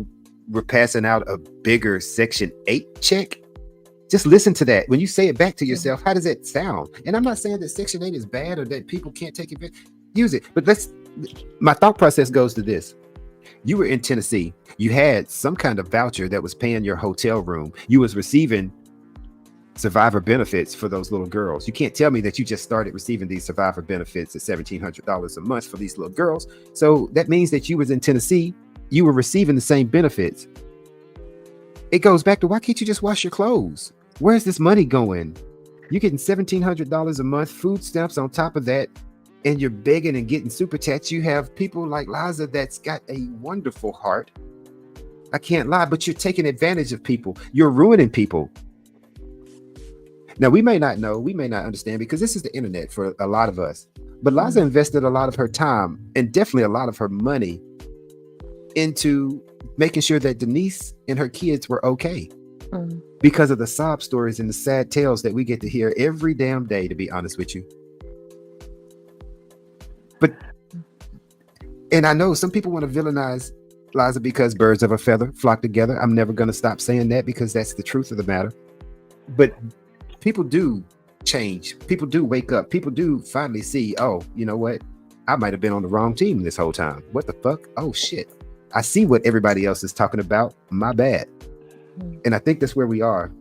we're passing out a bigger Section 8 check. Just listen to that. When you say it back to yourself, how does that sound? And I'm not saying that Section 8 is bad or that people can't take it, use it. But my thought process goes to this. You were in Tennessee. You had some kind of voucher that was paying your hotel room. You was receiving survivor benefits for those little girls. You can't tell me that you just started receiving these survivor benefits at $1,700 a month for these little girls. So that means that you was in Tennessee, you were receiving the same benefits. It goes back to, why can't you just wash your clothes? Where's this money going? You're getting $1,700 a month, food stamps on top of that, and you're begging and getting super chats. You have people like Liza that's got a wonderful heart. I can't lie, but you're taking advantage of people. You're ruining people. Now, we may not know, we may not understand, because this is the internet for a lot of us. But Liza invested a lot of her time and definitely a lot of her money into making sure that Denise and her kids were okay, because of the sob stories and the sad tales that we get to hear every damn day, to be honest with you. And I know some people want to villainize Liza because birds of a feather flock together. I'm never going to stop saying that, because that's the truth of the matter. But people do change. People do wake up. People do finally see, oh, you know what? I might have been on the wrong team this whole time. What the fuck? Oh shit. I see what everybody else is talking about. My bad. And I think that's where we are.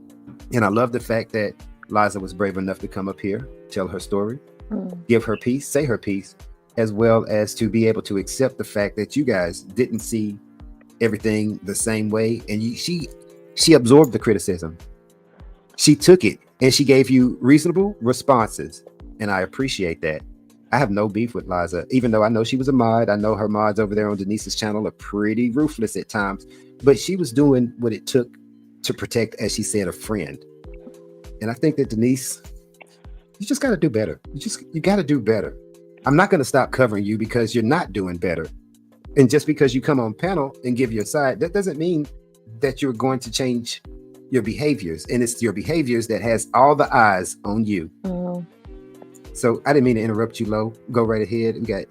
And I love the fact that Liza was brave enough to come up here, tell her story, give her piece, say her piece, as well as to be able to accept the fact that you guys didn't see everything the same way. And she absorbed the criticism. She took it and she gave you reasonable responses. And I appreciate that. I have no beef with Liza, even though I know she was a mod. I know her mods over there on Denise's channel are pretty ruthless at times, but she was doing what it took to protect, as she said, a friend. And I think that Denise, you just got to do better. You got to do better. I'm not going to stop covering you because you're not doing better. And just because you come on panel and give your side, that doesn't mean that you're going to change your behaviors. And it's your behaviors that has all the eyes on you. So I didn't mean to interrupt you, Lo. Go right ahead. We got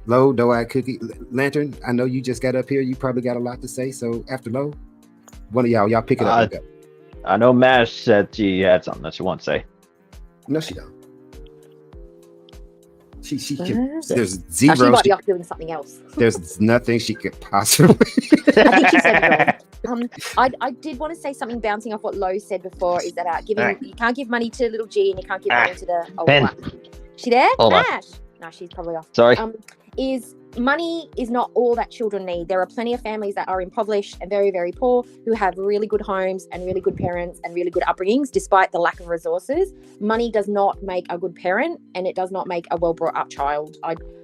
Lo, Doe-Eyed Cookie, Lantern. I know you just got up here. You probably got a lot to say. So after Lo, one of y'all pick it up and go. I know Mash said she had something that she wants to say. No, she don't. She can. She There's zero. might be off doing something else. There's nothing she could possibly. I think she said it all. I did want to say something bouncing off what Lo said before, is that you can't give money to little G and you can't give money to the old one. She there? Hold on. Ash. No, she's probably off. Sorry. Is money is not all that children need. There are plenty of families that are impoverished and very, very poor who have really good homes and really good parents and really good upbringings despite the lack of resources. Money does not make a good parent and it does not make a well brought up child.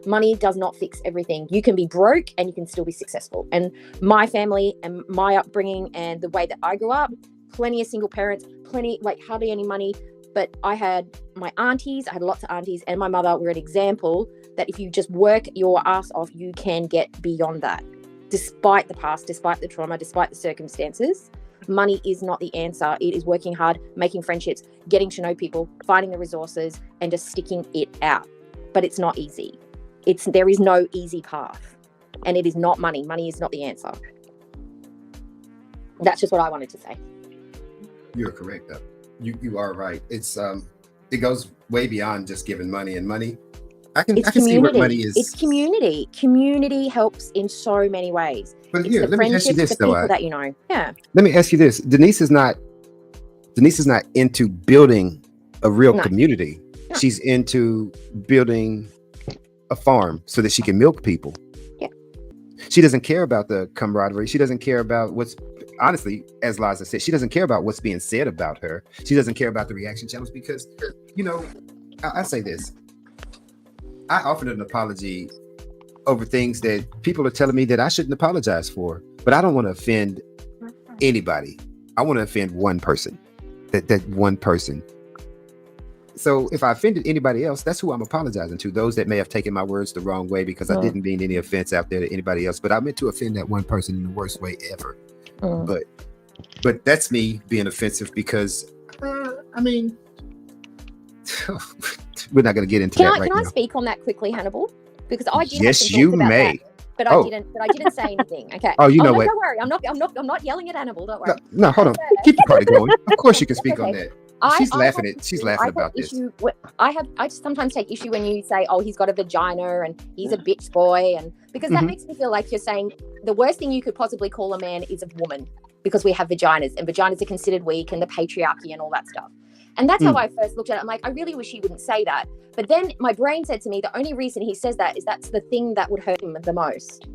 Money does not fix everything. You can be broke and you can still be successful. And my family and my upbringing and the way that I grew up, plenty of single parents, hardly any money. But I had my aunties, I had lots of aunties, and my mother were an example that if you just work your ass off, you can get beyond that. Despite the past, despite the trauma, despite the circumstances, money is not the answer. It is working hard, making friendships, getting to know people, finding the resources, and just sticking it out. But it's not easy. There is no easy path. And it is not money. Money is not the answer. That's just what I wanted to say. You're correct, though. You are right. It's it goes way beyond just giving money, and money. I can see what money is. It's community. Community helps in so many ways. But here, let me ask you this, though. That you know. Yeah. Let me ask you this. Denise is not into building a real community. No. She's into building a farm so that she can milk people. Yeah. She doesn't care about the camaraderie. She doesn't care about what's, honestly, as Liza said, she doesn't care about what's being said about her. She doesn't care about the reaction channels because, I say this. I offered an apology over things that people are telling me that I shouldn't apologize for, but I don't want to offend anybody. I want to offend one person, that one person. So if I offended anybody else, that's who I'm apologizing to. Those that may have taken my words the wrong way because I didn't mean any offense out there to anybody else, but I meant to offend that one person in the worst way ever. But that's me being offensive because, we're not going to get into that right now. Can I speak on that quickly, Hannibal? Because I did. Yes, you may. But I didn't say anything. Okay. Oh, you know what? Don't worry. I'm not yelling at Hannibal. Don't worry. No, hold on. Keep the party going. Of course, you can speak on that. She's laughing about this. I sometimes take issue when you say, "Oh, he's got a vagina and he's a bitch boy," and because that makes me feel like you're saying the worst thing you could possibly call a man is a woman because we have vaginas and vaginas are considered weak and the patriarchy and all that stuff. And that's how I first looked at it. I'm like, I really wish he wouldn't say that. But then my brain said to me, the only reason he says that is that's the thing that would hurt him the most.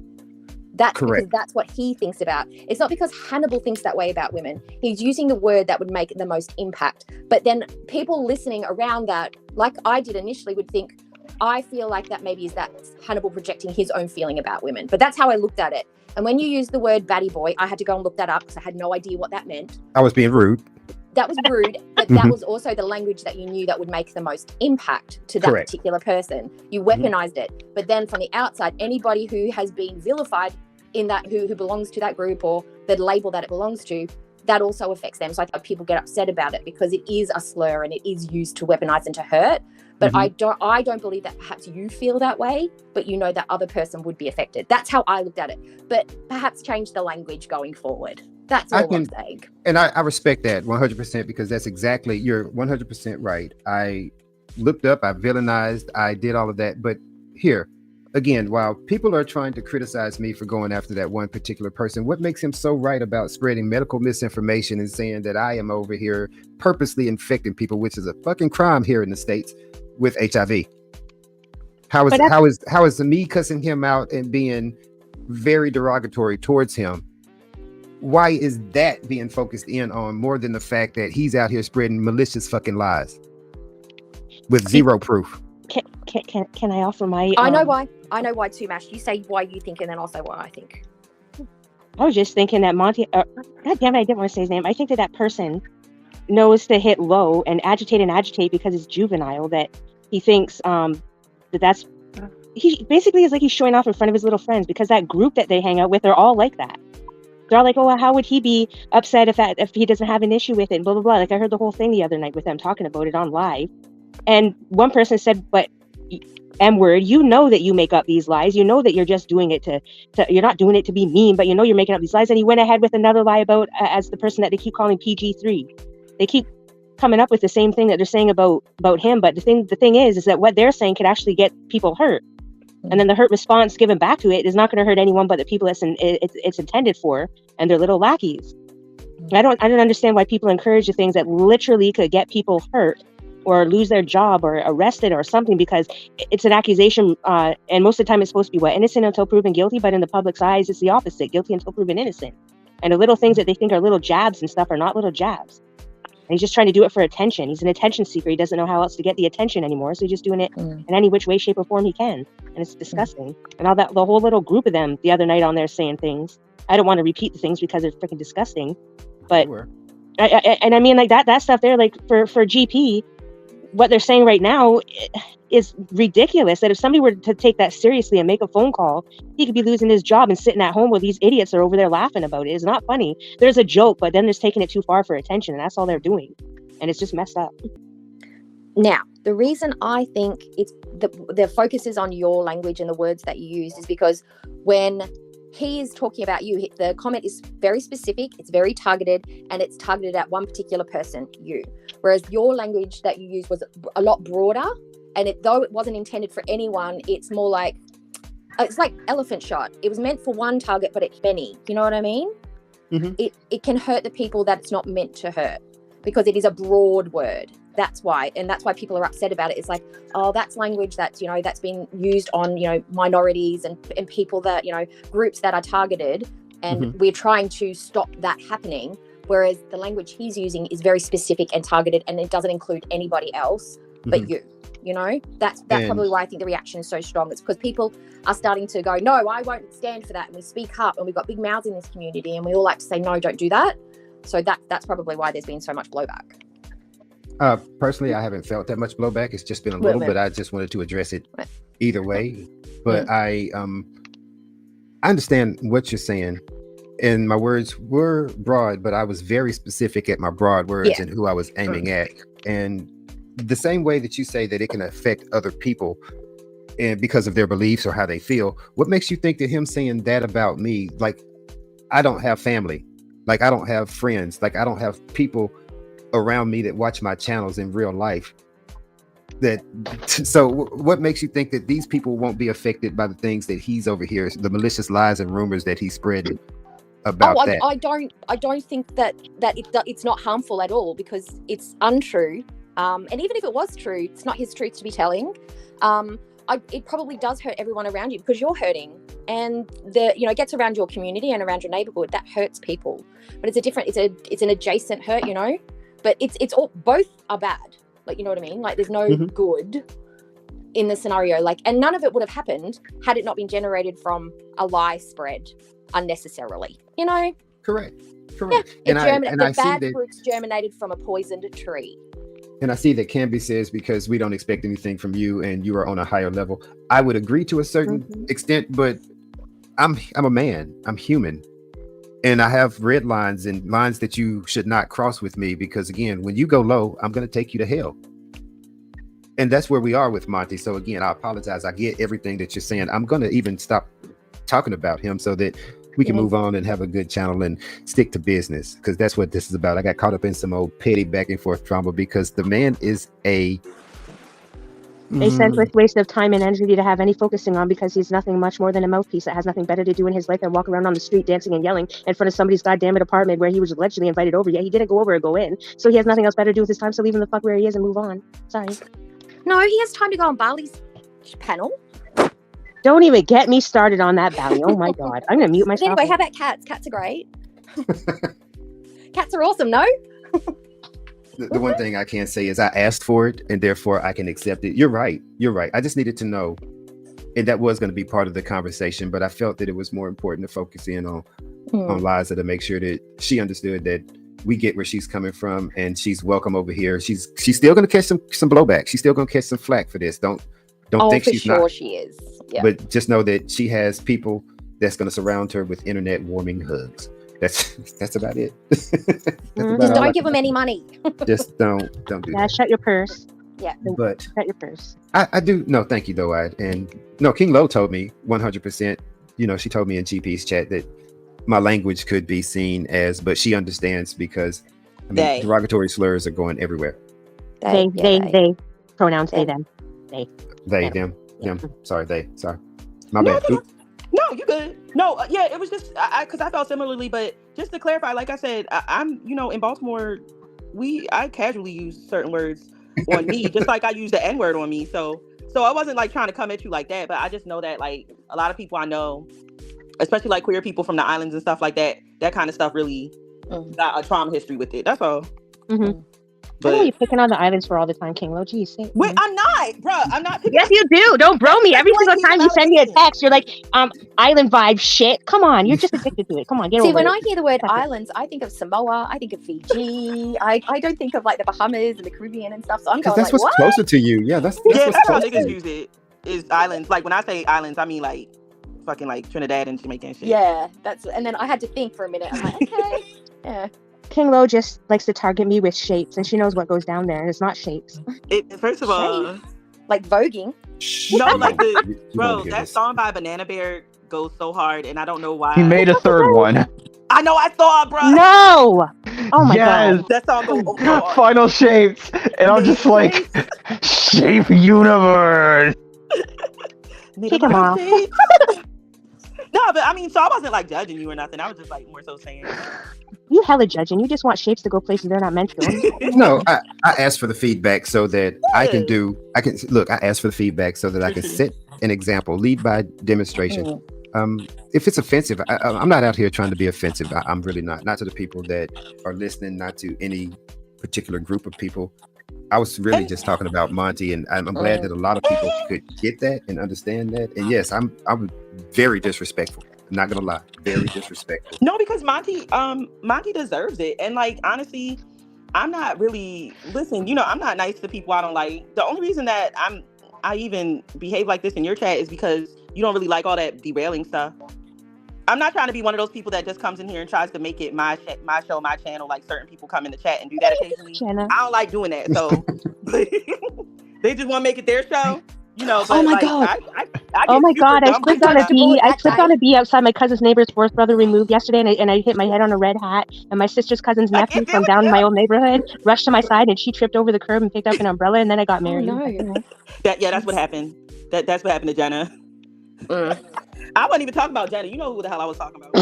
That's correct. Because that's what he thinks about. It's not because Hannibal thinks that way about women. He's using the word that would make the most impact. But then people listening around that, like I did initially, would think, I feel like that maybe is that Hannibal projecting his own feeling about women. But that's how I looked at it. And when you use the word baddie boy, I had to go and look that up because I had no idea what that meant. I was being rude. That was rude, but that was also the language that you knew that would make the most impact to that particular person. You weaponized it. But then from the outside, anybody who has been vilified in that, who belongs to that group or the label that it belongs to, that also affects them. So I think people get upset about it because it is a slur and it is used to weaponize and to hurt. But I don't believe that perhaps you feel that way, but you know that other person would be affected. That's how I looked at it. But perhaps change the language going forward. That's all I'm saying. And I respect that 100% because that's exactly, you're 100% right. I looked up, I villainized, I did all of that. But here, again, while people are trying to criticize me for going after that one particular person, what makes him so right about spreading medical misinformation and saying that I am over here purposely infecting people, which is a fucking crime here in the States, with HIV? How is me cussing him out and being very derogatory towards him? Why is that being focused in on more than the fact that he's out here spreading malicious fucking lies with zero proof? Can I offer my? I know why too, Mash. You say why you think, and then I'll say why I think. I was just thinking that Monty. God damn it! I didn't want to say his name. I think that person knows to hit low and agitate because it's juvenile. That he thinks that's. He basically is like he's showing off in front of his little friends because that group that they hang out with are all like that. They're all like, oh, well, how would he be upset if he doesn't have an issue with it? Blah blah blah. Like I heard the whole thing the other night with them talking about it on live, and one person said, "But M-word, you know that you make up these lies. You know that you're just doing it to you're not doing it to be mean, but you know you're making up these lies." And he went ahead with another lie about as the person that they keep calling pt3. They keep coming up with the same thing that they're saying about him, but the thing is that what they're saying could actually get people hurt. And then the hurt response given back to it is not going to hurt anyone but the people it's intended for, and their little lackeys. I don't understand why people encourage the things that literally could get people hurt or lose their job or arrested or something, because it's an accusation. And most of the time it's supposed to be innocent until proven guilty, but in the public's eyes, it's the opposite: guilty until proven innocent. And the little things that they think are little jabs and stuff are not little jabs. And he's just trying to do it for attention. He's an attention seeker. He doesn't know how else to get the attention anymore. So he's just doing it in any which way, shape, or form he can. And it's disgusting. And all that, the whole little group of them the other night on there saying things. I don't want to repeat the things because they're freaking disgusting. But I mean, like that stuff there, like for GP, what they're saying right now is ridiculous. That if somebody were to take that seriously and make a phone call, he could be losing his job and sitting at home where these idiots are over there laughing about it. It's not funny. There's a joke, but then there's taking it too far for attention, and that's all they're doing. And it's just messed up. Now, the reason I think it's the focus is on your language and the words that you use is because when he is talking about you, the comment is very specific, it's very targeted, and it's targeted at one particular person, you. Whereas your language that you use was a lot broader, and though it wasn't intended for anyone, it's more like, it's like elephant shot. It was meant for one target, but it's many. You know what I mean? Mm-hmm. It can hurt the people that it's not meant to hurt because it is a broad word. That's why, and that's why people are upset about it. It's like, oh, that's language that's, that's been used on, minorities and people that, groups that are targeted, and we're trying to stop that happening. Whereas the language he's using is very specific and targeted, and it doesn't include anybody else but you. That's probably why I think the reaction is so strong. It's because people are starting to go, no, I won't stand for that. And we speak up, and we've got big mouths in this community, and we all like to say, no, don't do that. So that's probably why there's been so much blowback. Personally, I haven't felt that much blowback. It's just been a little, but I just wanted to address it either way. But I understand what you're saying. And my words were broad, but I was very specific at my broad words and who I was aiming at. And the same way that you say that it can affect other people and because of their beliefs or how they feel, what makes you think that him saying that about me, like I don't have family, like I don't have friends, like I don't have people around me that watch my channels in real life, so what makes you think that these people won't be affected by the things that he's over here, the malicious lies and rumors that he's spreading about that? I don't think that it's not harmful at all, because it's untrue, and even if it was true, it's not his truth to be telling. It probably does hurt everyone around you because you're hurting, and it gets around your community and around your neighborhood. That hurts people, but it's an adjacent hurt, but it's all, both are bad. Like, you know what I mean? Like there's no good in the scenario, like, and none of it would have happened had it not been generated from a lie spread unnecessarily, Correct. Yeah, the bad fruits germinated from a poisoned tree. And I see that Canby says, because we don't expect anything from you and you are on a higher level. I would agree to a certain extent, but I'm a man, I'm human. And I have red lines and lines that you should not cross with me, because again, when you go low, I'm going to take you to hell. And that's where we are with Monty. So again, I apologize. I get everything that you're saying. I'm going to even stop talking about him so that we can move on and have a good channel and stick to business, because that's what this is about. I got caught up in some old petty back and forth drama because the man is A senseless waste of time and energy to have any focusing on because he's nothing much more than a mouthpiece that has nothing better to do in his life than walk around on the street dancing and yelling in front of somebody's goddamn apartment where he was allegedly invited over. Yeah, he didn't go over or go in. So he has nothing else better to do with his time, so leave him the fuck where he is and move on. Sorry. No, he has time to go on Bali's panel. Don't even get me started on that, Bali. Oh my god. I'm going to mute myself. Anyway, how about cats? Cats are great. Cats are awesome, no? The one thing I can say is I asked for it and therefore I can accept it. You're right. I just needed to know. And that was going to be part of the conversation, but I felt that it was more important to focus in on Liza to make sure that she understood that we get where she's coming from and she's welcome over here. She's still going to catch some blowback. She's still going to catch some flack for this. Don't think she's not. For sure she is. Yeah. But just know that she has people that's going to surround her with internet warming hugs. That's about it. Just don't give them any money. Just don't do that. Shut your purse. Yeah. But shut your purse. I do. No, thank you though. King Lo told me 100%. She told me in GP's chat that my language could be seen as, but she understands because derogatory slurs are going everywhere. They. Pronouns they, them. They, them. Sorry, they. Sorry. My bad. No, you good. No, yeah, it was just because I felt similarly, but just to clarify, like I said, I'm in Baltimore, I casually use certain words on me, just like I use the N-word on me. So I wasn't like trying to come at you like that, but I just know that like a lot of people I know, especially like queer people from the islands and stuff like that, that kind of stuff really got a trauma history with it. That's all. Mm-hmm. But I know you're picking on the islands for all the time, King Lo. Geez, wait, I'm not, bro. I'm not picking. Yes, you do. Don't bro me. Every single time you send me a text, you're like, island vibe shit. Come on, you're just addicted to it. Come on, get over it. See, when I hear the word islands, I think of Samoa. I think of Fiji. I don't think of like the Bahamas and the Caribbean and stuff. So I'm going that's like, what's closer to you. Yeah, that's how niggas use it. Is islands. Like when I say islands, I mean like fucking like Trinidad and Jamaica and shit. Yeah, and then I had to think for a minute. I'm like, okay, yeah. King Lo just likes to target me with shapes, and she knows what goes down there, and it's not shapes. First of all, like voguing. No, like that song by Banana Bear goes so hard, and I don't know why. He made a third one. I know, I saw, bro. No. Oh my god. That song goes Final Shapes, and I'm just like, Shape Universe. Kick him off. No, but I mean, so I wasn't like judging you or nothing. I was just like more so saying. You hella judging. You just want shapes to go places they're not meant to. No, I asked for the feedback so that I asked for the feedback so that I can set an example, lead by demonstration. If it's offensive, I'm not out here trying to be offensive. I'm really not to the people that are listening, not to any particular group of people. I was really just talking about Monty, and I'm glad that a lot of people could get that and understand that. And yes, I'm very disrespectful. I'm not gonna lie, very disrespectful. No, because Monty deserves it. And like honestly, I'm not really I'm not nice to people I don't like. The only reason that I even behave like this in your chat is because you don't really like all that derailing stuff. I'm not trying to be one of those people that just comes in here and tries to make it my show, my channel, like certain people come in the chat and do that occasionally. Jenna. I don't like doing that. So they just want to make it their show. But oh my like, god! I oh my god! I slipped on a bee. I slipped on a bee outside my cousin's neighbor's fourth brother removed yesterday, and I hit my head on a red hat. And my sister's cousin's nephew from down in my old neighborhood rushed to my side, and she tripped over the curb and picked up an umbrella, and then I got married. Oh, no. That's what happened. That's what happened to Jenna. I wasn't even talking about Jenna. You know who the hell I was talking about.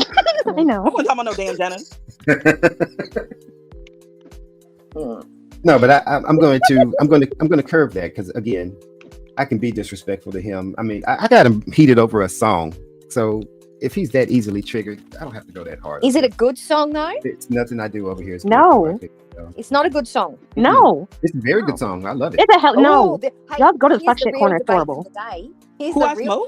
I know. I wasn't talking about no damn Jenna. No, but I'm going to curb that because again, I can be disrespectful to him. I mean, I got him heated over a song. So if he's that easily triggered, I don't have to go that hard. Is it a good song though? It's nothing I do over here. No. It's not a good song. No. It's a very good song. I love it. It's a hell no. Y'all go to the fuck shit corner. It's horrible. Who I Smoke?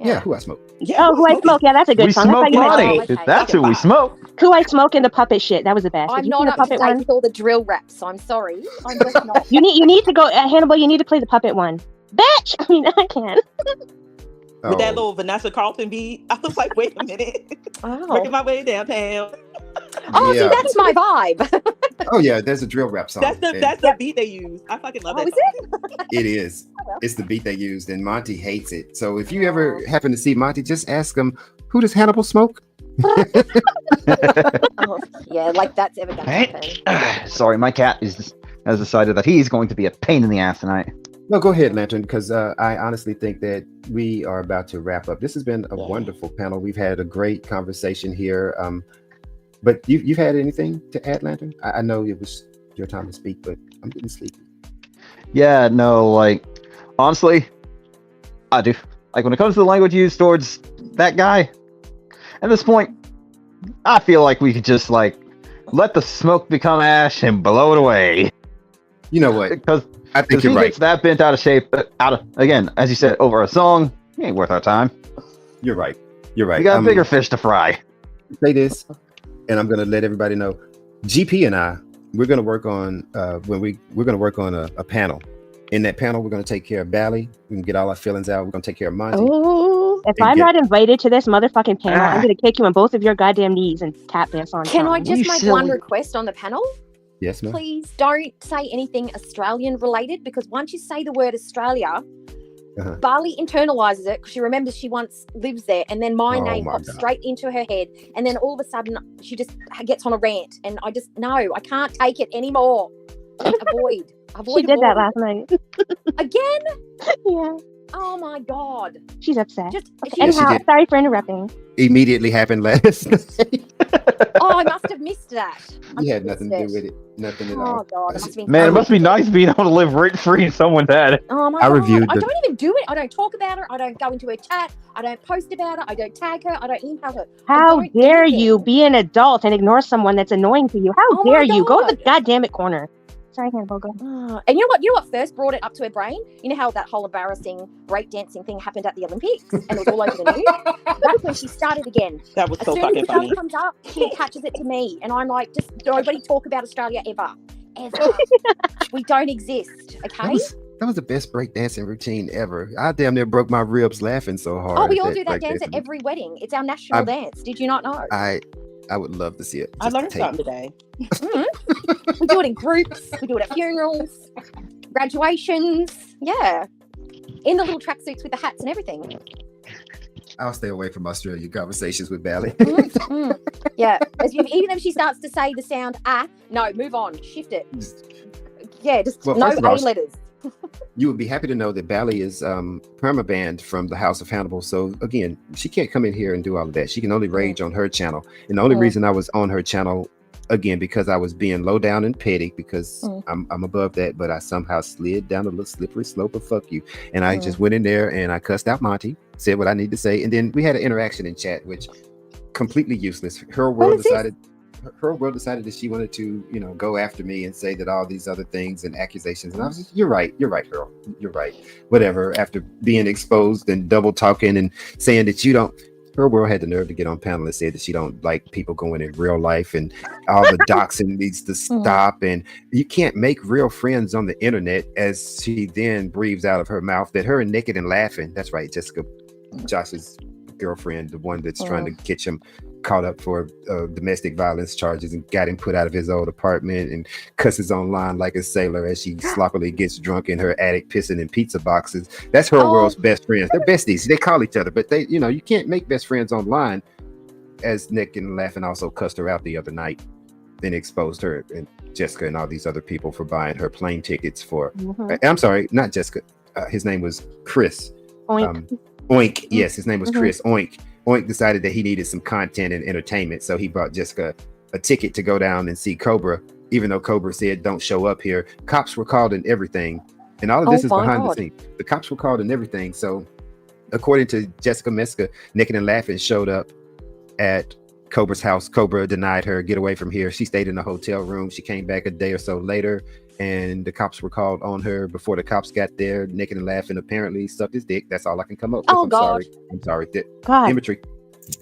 Yeah, Who I Smoke. Yeah, Who I Smoke. Yeah, that's a good song. Smoke money. That's who we smoke. Who I Smoke and the puppet shit. That was the best. I'm not up to date with all the drill raps. I'm sorry. I'm just not. You need to go, Hannibal. You need to play the puppet one. Bitch! I mean, I can. With that little Vanessa Carlton beat, I was like, wait a minute. Working my way downtown. See, that's my vibe. Oh yeah, there's a drill rap song. That's the beat they use. I fucking love it. Is it? It is. It's the beat they used, and Monty hates it. So if you ever happen to see Monty, just ask him, who does Hannibal smoke? Yeah, like that's ever gonna happen. Sorry, my cat has decided that he's going to be a pain in the ass tonight. No, go ahead, Lantern, because I honestly think that we are about to wrap up. This has been a wonderful panel. We've had a great conversation here. But you've had anything to add, Lantern? I know it was your time to speak, but I'm getting sleepy. Yeah, no, like, honestly, I do. Like, when it comes to the language used towards that guy, at this point, I feel like we could just, like, let the smoke become ash and blow it away. You know what? Because I think if you're he right. gets that bent out of shape, again, as you said, over a song, it ain't worth our time. You're right. You're right. We got bigger fish to fry. Say this, and I'm gonna let everybody know. GP and I, we're gonna work on we're gonna work on a panel. In that panel, we're gonna take care of Bally. We can get all our feelings out. We're gonna take care of Monty. Oh, if I'm not invited to this motherfucking panel, I'm gonna kick you on both of your goddamn knees and tap dance on. Can I time. just make one request on the panel? Yes, ma'am. Please don't say anything Australian related, because once you say the word Australia, Bali internalizes it because she remembers she once lives there, and then my name pops straight into her head, and then all of a sudden she just gets on a rant, and I can't take it anymore. Avoid. She did that last night. Again? Yeah. Oh my god. She's upset. Anyhow, sorry for interrupting. Immediately happened last night. Oh, I must have missed that. You had nothing to do with it. Nothing at all. Oh god, it must have been Man, it must be nice being able to live rent free in someone's head. Oh my god. I don't even do it. I don't talk about her. I don't go into her chat. I don't post about her. I don't tag her. I don't email her. How dare you be an adult and ignore someone that's annoying to you? How dare you? Go to the goddamn it corner. Sorry, Hannibal, go. And you know what first brought it up to her brain? You know how that whole embarrassing breakdancing thing happened at the Olympics and it was all over the news? That's when she started again. That was so as soon fucking as the funny. stuff comes up, she attaches it to me. And I'm like, just nobody talk about Australia ever. Ever. We don't exist, okay? That was the best breakdancing routine ever. I damn near broke my ribs laughing so hard. Oh, we all do that dance at every wedding. It's our national dance. Did you not know? I would love to see it. I learned something today. We do it in groups. We do it at funerals, graduations. Yeah. In the little tracksuits with the hats and everything. I'll stay away from Australia conversations with Bally. Yeah. Even if she starts to say the sound no, move on. Shift it. No A letters. You would be happy to know that Bally is permabanned from the House of Hannibal. So again, she can't come in here and do all of that. She can only rage on her channel. And the only reason I was on her channel, again, because I was being low down and petty, because I'm above that, but I somehow slid down a little slippery slope of fuck you. And I just went in there and I cussed out Monty, said what I need to say. And then we had an interaction in chat, which completely useless. Her world decided that she wanted to, go after me and say that all these other things and accusations. And I was just, you're right, girl. You're right. Whatever. After being exposed and double talking and saying that you don't, her world had the nerve to get on panel and say that she don't like people going in real life and all the doxing needs to stop. And you can't make real friends on the internet, as she then breathes out of her mouth that her and Naked and Laughing, that's right, Jessica, Josh's girlfriend, the one that's trying to catch him caught up for domestic violence charges and got him put out of his old apartment and cusses online like a sailor as she sloppily gets drunk in her attic pissing in pizza boxes. That's her world's best friends. They're besties. They call each other, but they, you can't make best friends online. As Nick and Laughing also cussed her out the other night, then exposed her and Jessica and all these other people for buying her plane tickets for, I'm sorry, not Jessica. His name was Chris. Oink. Yes, his name was Chris. Oink decided that he needed some content and entertainment, so he bought Jessica a ticket to go down and see Cobra, even though Cobra said don't show up here. Cops were called and everything, and all of this is behind the scenes. The cops were called and everything. So according to Jessica Meska, Naked and Laughing showed up at Cobra's house. Cobra denied her, get away from here. She stayed in a hotel room. She came back a day or so later, and the cops were called on her. Before the cops got there, Naked and Laughing apparently sucked his dick. That's all I can come up with. I'm sorry. God. Imagery.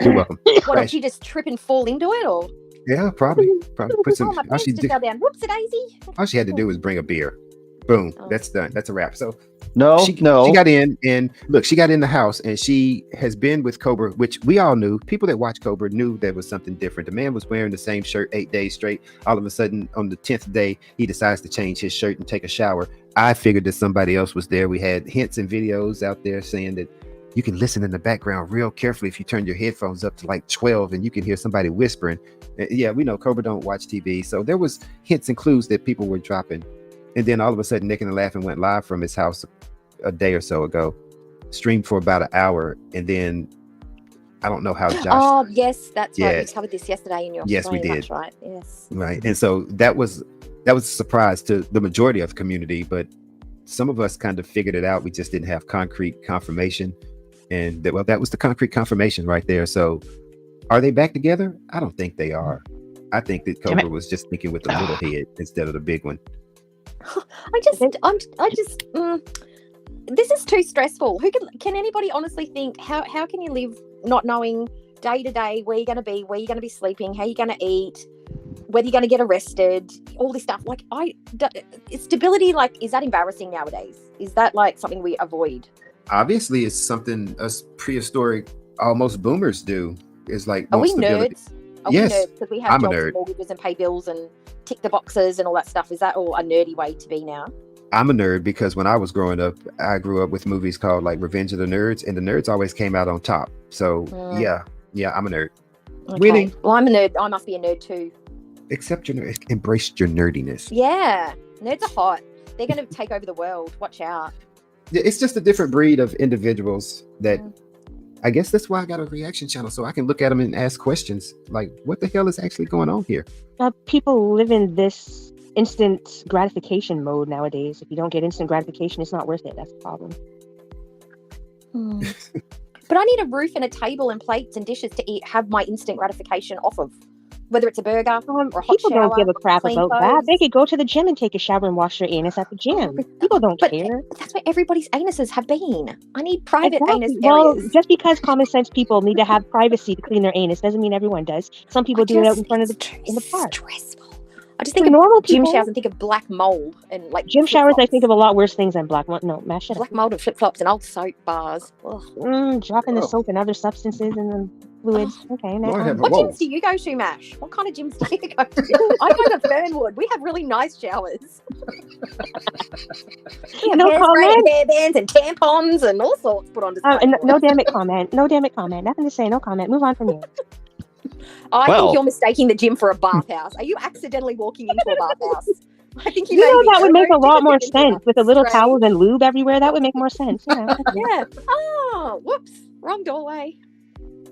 You're welcome. What, did she just trip and fall into it, or? Yeah, probably. Put some. My pants just fell down. Whoops, a daisy. All she had to do was bring a beer. Boom. That's done. That's a wrap. So she got in, and look, she got in the house, and she has been with Cobra, which we all knew. People that watch Cobra knew there was something different. The man was wearing the same shirt 8 days straight. All of a sudden, on the 10th day, he decides to change his shirt and take a shower. I figured that somebody else was there. We had hints and videos out there saying that you can listen in the background real carefully if you turn your headphones up to like 12 and you can hear somebody whispering. Yeah, we know Cobra don't watch TV. So there was hints and clues that people were dropping. And then all of a sudden, Nick and Laughing went live from his house a day or so ago, streamed for about an hour, and then I don't know how Josh. Oh yes, that's right. Yes. We covered this yesterday in your Yes, we stream. did. That's right. Yes. Right, and so that was a surprise to the majority of the community, but some of us kind of figured it out. We just didn't have concrete confirmation, and that was the concrete confirmation right there. So, are they back together? I don't think they are. I think that Cobra was just thinking with the little head instead of the big one. This is too stressful. Who can anybody honestly think how can you live not knowing day to day where you're going to be, where you're going to be sleeping, how you're going to eat, whether you're going to get arrested, all this stuff. Like stability, like, is that embarrassing nowadays? Is that like something we avoid? Obviously, it's something us prehistoric, almost boomers do. Is like, are we stability. nerds? Are Yes, we nerds because we have I'm a jobs nerd. and mortgages and pay bills and tick the boxes and all that stuff? Is that all a nerdy way to be now? I'm a nerd because when I was growing up, I grew up with movies called like Revenge of the Nerds, and the nerds always came out on top. So yeah, I'm a nerd. Okay. Winning. Well, I'm a nerd. I must be a nerd too. Accept your embrace your nerdiness. Yeah, nerds are hot. They're going to take over the world. Watch out. It's just a different breed of individuals that I guess that's why I got a reaction channel, so I can look at them and ask questions like, what the hell is actually going on here? People live in this instant gratification mode nowadays. If you don't get instant gratification, it's not worth it. That's the problem. But I need a roof and a table and plates and dishes to eat, have my instant gratification off of. Whether it's a burger or a hot People shower, don't give a crap clean about that. clothes. They could go to the gym and take a shower and wash their anus at the gym. People don't care. But that's where everybody's anuses have been. I need private anus Well, areas. just because common sense people need to have privacy to clean their anus doesn't mean everyone does. Some people do it out in front of in the park. Stressful. I just think of normal gym people- showers and think of black mold and like Gym showers, I flip-flops. think of a lot worse things than black mold. No, mash it up. Black mold and flip flops and old soap bars. Ugh. Dropping the soap and other substances and the fluids. Okay, next Lord one. have What Whoa. gyms do you go to, Mash? What kind of gyms do you go to? I go to Fernwood. We have really nice showers. We have No hairspray comment. and hairbands and tampons and all sorts put on display. And no damn it comment. No damn it comment. Nothing to say. No comment. Move on from here. I Well- think you're mistaking the gym for a bathhouse. Are you accidentally walking into a bathhouse? I think You know, that would make a lot more Take a sense with a little Right. towels and lube everywhere. That would make more sense. Yeah. Yeah. Oh, whoops. Wrong doorway.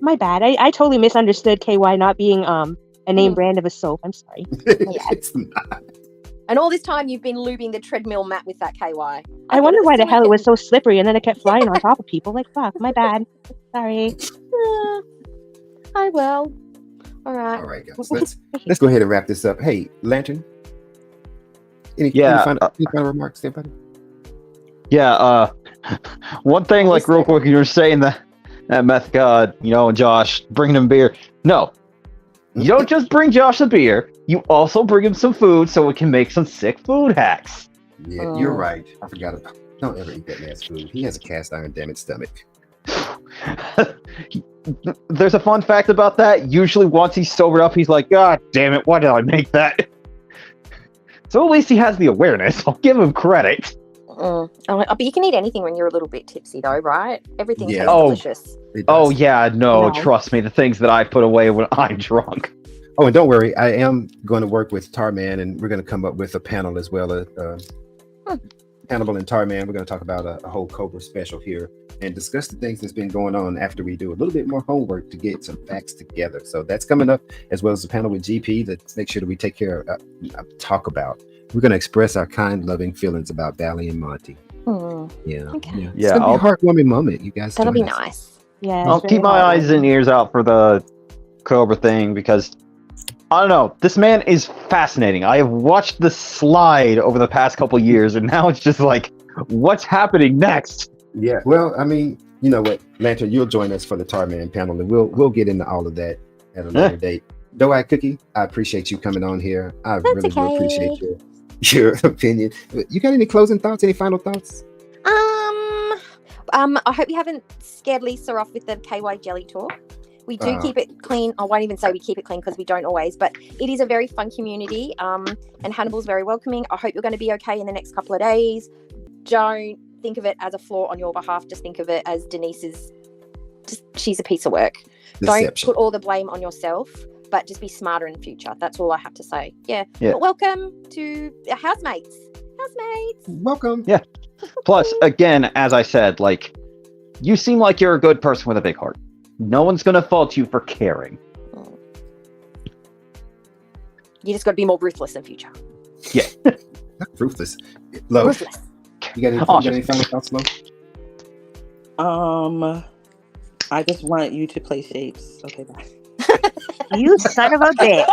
My bad. I totally misunderstood KY not being a name brand of a soap. I'm sorry. It's not. And all this time you've been lubing the treadmill mat with that KY. I wonder why the hell it was so slippery and then it kept flying on top of people. Like, fuck, my bad. Sorry. I will. All right. All right, guys. Let's go ahead and wrap this up. Hey, Lantern. Any Yeah, final remarks, everybody? Yeah, one thing, like, real quick, you were saying that Meth God, and Josh, bringing him beer. No, you don't just bring Josh a beer, you also bring him some food so we can make some sick food hacks. Yeah, you're right. I forgot about. Don't ever eat that man's food. He has a cast iron damaged stomach. There's a fun fact about that. Usually once he's sobered up, he's like, God damn it, why did I make that? So at least he has the awareness. I'll give him credit. But you can eat anything when you're a little bit tipsy, though, right? Everything tastes Oh. delicious. Oh yeah, no, No. trust me, the things that I put away when I'm drunk. Oh, and don't worry, I am going to work with Tarman, and we're going to come up with a panel as well. Hannibal and Tarman, we're going to talk about a whole Cobra special here and discuss the things that's been going on after we do a little bit more homework to get some facts together. So that's coming up, as well as the panel with GP to make sure that we take care of, talk about. We're going to express our kind, loving feelings about Bally and Monty. Yeah. Okay. It's going to be a heartwarming moment, you guys. That'll be join us. nice. Yeah. I'll keep my eyes and ears out for the Cobra thing because I don't know. This man is fascinating. I have watched the slide over the past couple years, and now it's just like, what's happening next? Yeah. Well, I mean, you know what, Lantern, you'll join us for the Tarman panel, and we'll get into all of that at a later date. Doe-Eyed Cookie, I appreciate you coming on here. I really do appreciate your opinion. You got any closing thoughts? Any final thoughts? I hope you haven't scared Lisa off with the KY jelly talk. We do keep it clean. I won't even say we keep it clean because we don't always, but it is a very fun community. And Hannibal's very welcoming. I hope you're going to be okay in the next couple of days. Don't think of it as a flaw on your behalf. Just think of it as Denise's. She's a piece of work. Deception. Don't put all the blame on yourself, but just be smarter in the future. That's all I have to say. Yeah. Yeah. But welcome to our housemates. Housemates. Welcome. Yeah. Plus, again, as I said, like, you seem like you're a good person with a big heart. No one's gonna fault you for caring. You just got to be more ruthless in future. Yeah. Ruthless. Lo, Ruthless. you got any final thoughts, Lo? I just want you to play shapes. Okay, bye. You son of a bitch.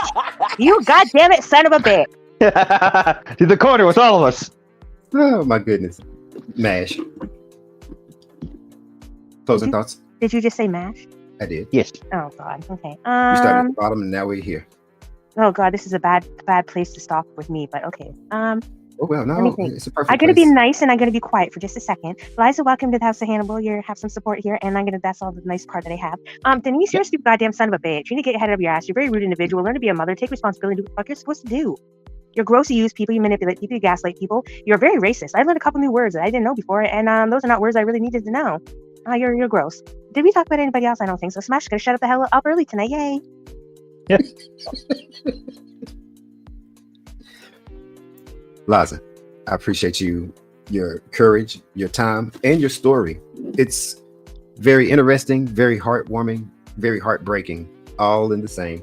You goddamn it, son of a bitch. To the corner with all of us. Oh my goodness. Mash. Closing thoughts? Did you just say mash? I did. Yes. Oh god. Okay. We started at the bottom and now we're here. Oh god, this is a bad place to stop with me, but okay. Oh well, let me no, think. it's a perfect I'm gonna place. be nice and I'm gonna be quiet for just a second. Liza, welcome to the House of Hannibal. You have some support here, and that's all the nice part that I have. Denise, you're a stupid goddamn son of a bitch. You need to get your head out of your ass. You're a very rude individual. Learn to be a mother. Take responsibility. Do what the fuck you're supposed to do. You're gross. You use people. You manipulate people. You gaslight people. You're very racist. I learned a couple new words that I didn't know before, and those are not words I really needed to know. You're gross. Did we talk about anybody else? I don't think so. Smash gonna shut up the hell up early tonight. Yay. Yeah. Liza, I appreciate your courage, your time, and your story. It's very interesting, very heartwarming, very heartbreaking, all in the same.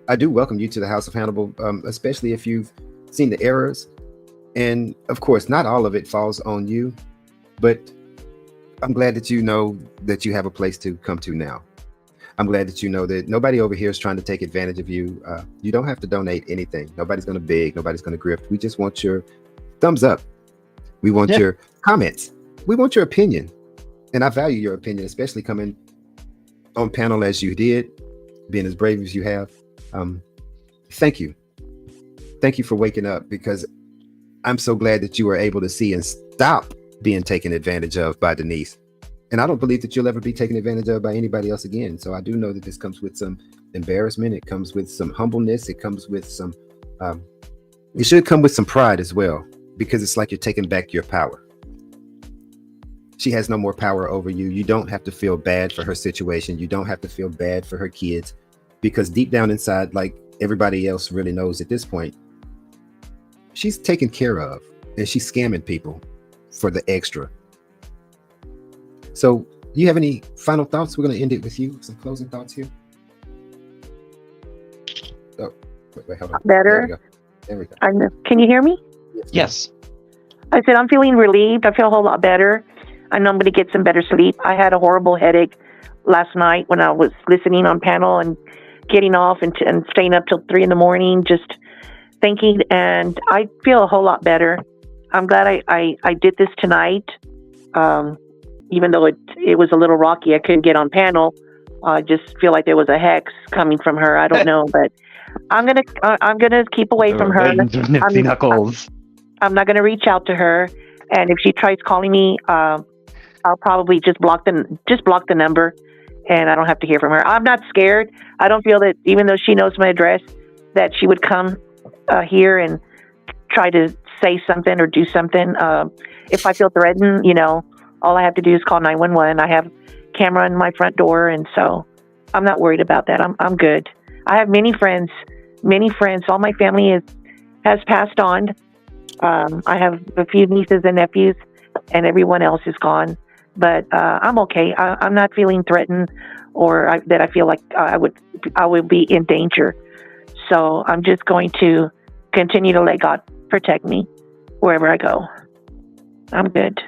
I do welcome you to the House of Hannibal, especially if you've seen the errors. And of course, not all of it falls on you, but I'm glad that you know that you have a place to come to now. I'm glad that you know that nobody over here is trying to take advantage of you. You don't have to donate anything. Nobody's going to beg. Nobody's going to grift. We just want your thumbs up. We want your comments. We want your opinion. And I value your opinion, especially coming on panel as you did, being as brave as you have. Thank you. Thank you for waking up, because I'm so glad that you were able to see and stop being taken advantage of by Denise. And I don't believe that you'll ever be taken advantage of by anybody else again. So I do know that this comes with some embarrassment. It comes with some humbleness. It comes with some, it should come with some pride as well, because it's like you're taking back your power. She has no more power over you. You don't have to feel bad for her situation. You don't have to feel bad for her kids, because deep down inside, like everybody else really knows at this point, she's taken care of, and she's scamming people for the extra. So, do you have any final thoughts? We're going to end it with you. Some closing thoughts here. Oh, wait, hold on. Better. There we go. Can you hear me? Yes. I said I'm feeling relieved. I feel a whole lot better. I know I'm going to get some better sleep. I had a horrible headache last night when I was listening on panel and getting off and staying up till 3 a.m, just thinking, and I feel a whole lot better. I'm glad I did this tonight. Even though it was a little rocky, I couldn't get on panel. I just feel like there was a hex coming from her. I don't know, but I'm gonna keep away from her. Nifty knuckles. I'm not gonna reach out to her, and if she tries calling me, I'll probably just block the number, and I don't have to hear from her. I'm not scared. I don't feel that, even though she knows my address, that she would come here and try to say something or do something. If I feel threatened, all I have to do is call 911. I have camera in my front door, and so I'm not worried about that. I'm good. I have many friends. All my family has passed on. I have a few nieces and nephews, and everyone else is gone. But I'm okay. I'm not feeling threatened, or that I feel like I would be in danger. So I'm just going to continue to let God protect me wherever I go. I'm good.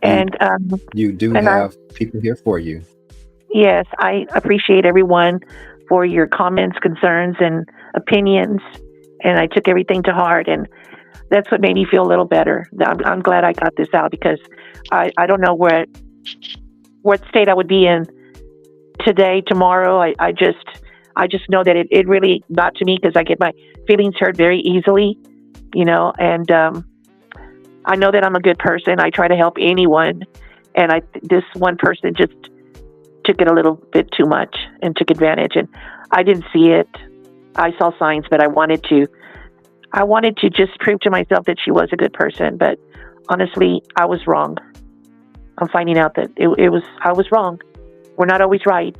And you do have people here for you. Yes, I appreciate everyone for your comments, concerns, and opinions, and I took everything to heart, and that's what made me feel a little better. I'm glad I got this out, because I don't know what state I would be in today, tomorrow. I just know that it really got to me, because I get my feelings hurt very easily, and I know that I'm a good person. I try to help anyone, and this one person just took it a little bit too much and took advantage, and I didn't see it. I saw signs, but I wanted to just prove to myself that she was a good person, but honestly, I was wrong. I'm finding out that I was wrong. We're not always right.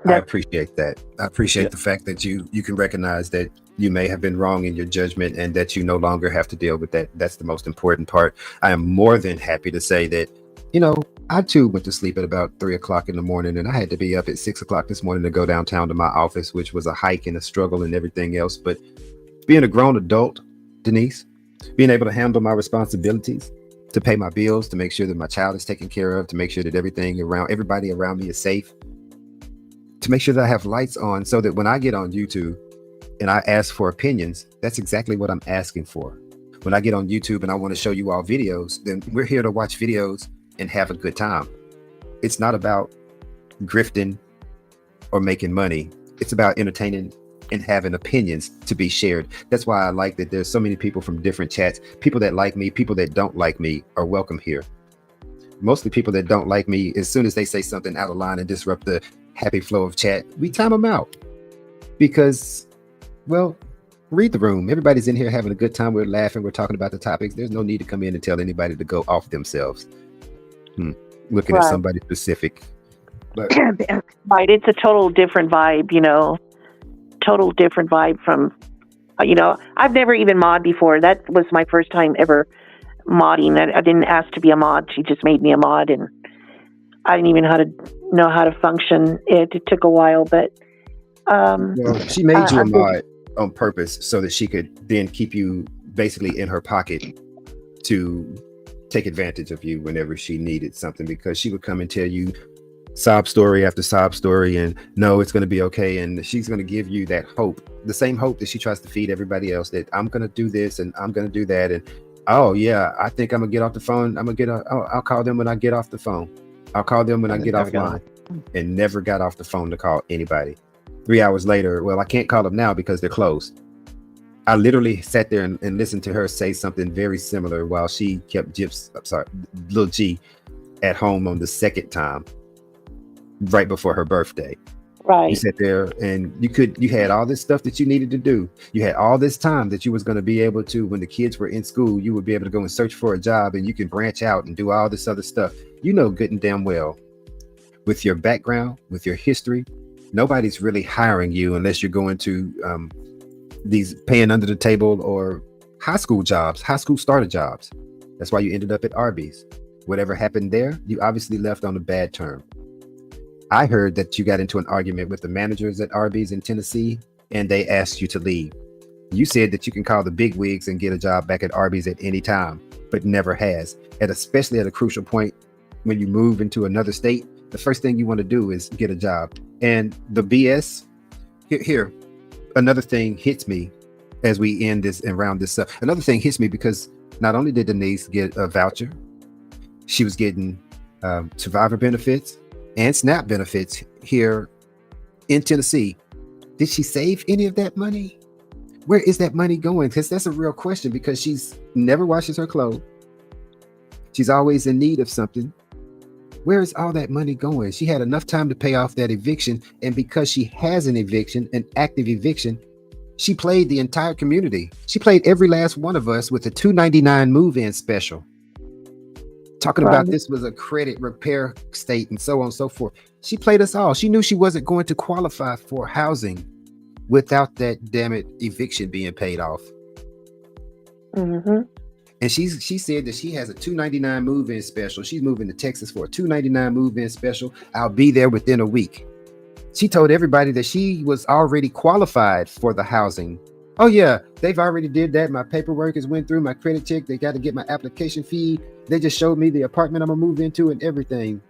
I appreciate that. I appreciate the fact that you can recognize that you may have been wrong in your judgment and that you no longer have to deal with that. That's the most important part. I am more than happy to say that, I too went to sleep at about 3 o'clock in the morning, and I had to be up at 6 o'clock this morning to go downtown to my office, which was a hike and a struggle and everything else. But being a grown adult, Denise, being able to handle my responsibilities, to pay my bills, to make sure that my child is taken care of, to make sure that everybody around me is safe, to make sure that I have lights on so that when I get on YouTube and I ask for opinions, that's exactly what I'm asking for. When I get on YouTube and I want to show you all videos, then we're here to watch videos and have a good time. It's not about grifting or making money. It's about entertaining and having opinions to be shared. That's why I like that there's so many people from different chats. People that like me, people that don't like me are welcome here. Mostly people that don't like me, as soon as they say something out of line and disrupt the happy flow of chat, we time them out. Because, well, read the room. Everybody's in here having a good time. We're laughing. We're talking about the topics. There's no need to come in and tell anybody to go off themselves. Looking at somebody specific. But right, it's a total different vibe, total different vibe from, I've never even mod before. That was my first time ever modding. I didn't ask to be a mod. She just made me a mod, and I didn't even know how to function. It took a while, but well, she made you a mod on purpose so that she could then keep you basically in her pocket to take advantage of you whenever she needed something, because she would come and tell you sob story after sob story and no, it's going to be okay, and she's going to give you that hope, the same hope that she tries to feed everybody else, that I'm going to do this and I'm going to do that, and oh yeah, I think I'm gonna get off the phone, I'll call them when I get off the phone, I'll call them when I get offline, and never got off the phone to call anybody. 3 hours later, well, I can't call them now because they're closed. I literally sat there and listened to her say something very similar while she kept Lil G at home on the second time, right before her birthday. Right. You sat there and you had all this stuff that you needed to do. You had all this time that you was going to be able to, when the kids were in school, you would be able to go and search for a job, and you can branch out and do all this other stuff. You know good and damn well, with your background, with your history, nobody's really hiring you unless you're going to these paying under the table or high school starter jobs. That's why you ended up at Arby's. Whatever happened there, you obviously left on a bad term. I heard that you got into an argument with the managers at Arby's in Tennessee, and they asked you to leave. You said that you can call the big wigs and get a job back at Arby's at any time, but never has. And especially at a crucial point when you move into another state, the first thing you want to do is get a job. And the BS, here, another thing hits me as we end this and round this up. Another thing hits me because not only did Denise get a voucher, she was getting survivor benefits and SNAP benefits here in Tennessee. Did she save any of that money? Where is that money going? Because that's a real question, because she's never washes her clothes. She's always in need of something. Where is all that money going? She had enough time to pay off that eviction, and because she has an eviction, an active eviction, she played the entire community. She played every last one of us with a $2.99 move-in special. Talking about this was a credit repair state and so on and so forth. She played us all. She knew she wasn't going to qualify for housing without that damn it eviction being paid off. Mm-hmm. And she said that she has a $2.99 move-in special. She's moving to Texas for a $2.99 move-in special. I'll be there within a week. She told everybody that she was already qualified for the housing. Oh yeah, they've already did that. My paperwork has went through, my credit check. They got to get my application fee. They just showed me the apartment I'm gonna move into and everything.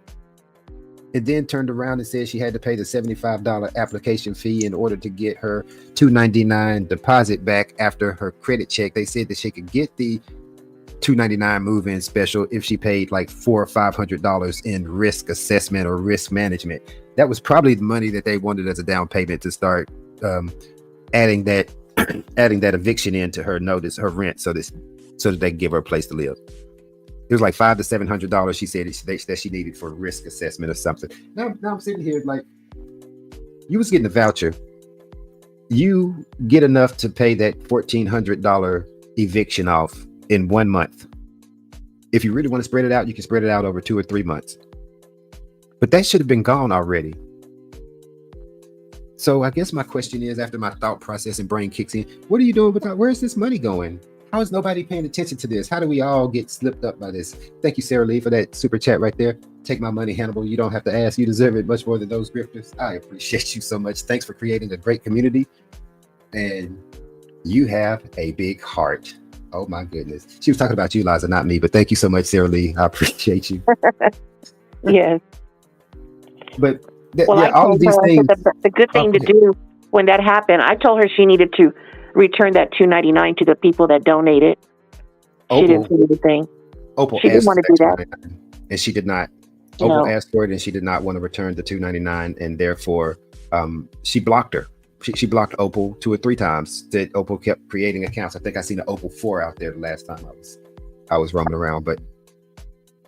And then turned around and said she had to pay the $75 application fee in order to get her $2.99 deposit back after her credit check. They said that she could get the $2.99 move-in special if she paid like $400 or $500 in risk assessment or risk management. That was probably the money that they wanted as a down payment to start adding that eviction into her notice, her rent, so that they can give her a place to live. It was like $500 to $700. She said that she needed for risk assessment or something. Now I'm sitting here like, you was getting a voucher. You get enough to pay that $1,400 eviction off in 1 month. If you really want to spread it out, you can spread it out over 2 or 3 months. But that should have been gone already. So I guess my question is, after my thought process and brain kicks in, what are you doing with that? Where's this money going? How is nobody paying attention to this? How do we all get slipped up by this? Thank you, Sarah Lee, for that super chat right there. Take my money, Hannibal. You don't have to ask. You deserve it much more than those grifters. I appreciate you so much. Thanks for creating a great community. And you have a big heart. Oh my goodness. She was talking about you, Liza, not me. But thank you so much, Sarah Lee. I appreciate you. Yes. But Well, yeah, I all told of these her things. the good thing to do when that happened, I told her she needed to return that $2.99 to the people that donated. She didn't say anything. Opal She didn't asked want for to do that that. $2.99, and she did not. No. Opal asked for it, and she did not want to return the $2.99, and therefore she blocked her. She blocked Opal 2 or 3 times. That Opal kept creating accounts. I think I seen an Opal 4 out there the last time I was roaming around. But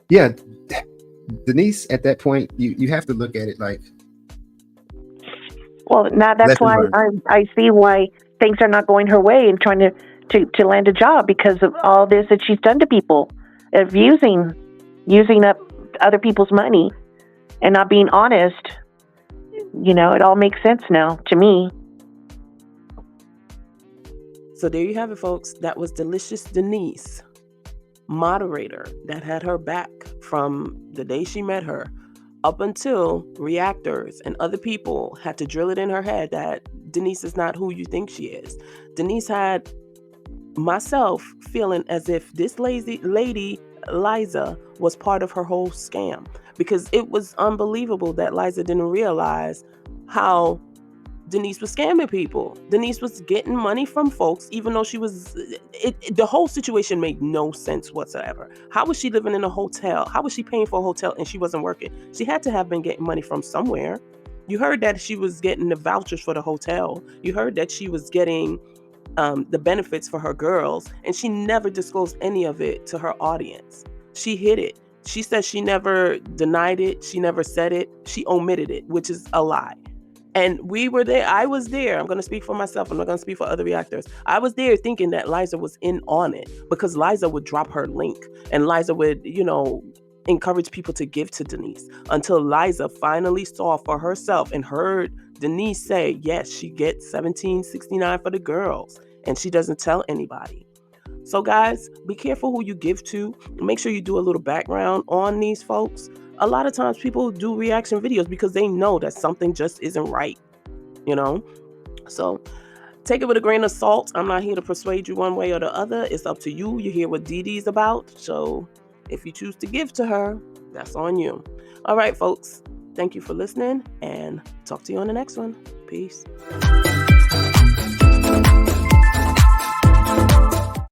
yeah, Denise, at that point, you have to look at it like. Well, now that's why I see why things are not going her way and trying to land a job, because of all this that she's done to people, of using up other people's money and not being honest. You know, it all makes sense now to me. So there you have it, folks. That was Delicious Denise, moderator that had her back from the day she met her up until reactors and other people had to drill it in her head that Denise is not who you think she is. Denise had myself feeling as if this lazy lady, Liza, was part of her whole scam, because it was unbelievable that Liza didn't realize how Denise was scamming people. Denise was getting money from folks, even though she was, the whole situation made no sense whatsoever. How was she living in a hotel? How was she paying for a hotel and she wasn't working? She had to have been getting money from somewhere. You heard that she was getting the vouchers for the hotel. You heard that she was getting the benefits for her girls, and she never disclosed any of it to her audience. She hid it. She said she never denied it. She never said it. She omitted it, which is a lie. And we were there. I was there. I'm going to speak for myself. I'm not going to speak for other reactors. I was there thinking that Liza was in on it, because Liza would drop her link and Liza would, encourage people to give to Denise, until Liza finally saw for herself and heard Denise say, yes, she gets $17.69 for the girls, and she doesn't tell anybody. So guys, be careful who you give to. Make sure you do a little background on these folks. A lot of times people do reaction videos because they know that something just isn't right, So take it with a grain of salt. I'm not here to persuade you one way or the other. It's up to you. You hear what Dee Dee's about. So if you choose to give to her, that's on you. All right, folks. Thank you for listening, and talk to you on the next one. Peace.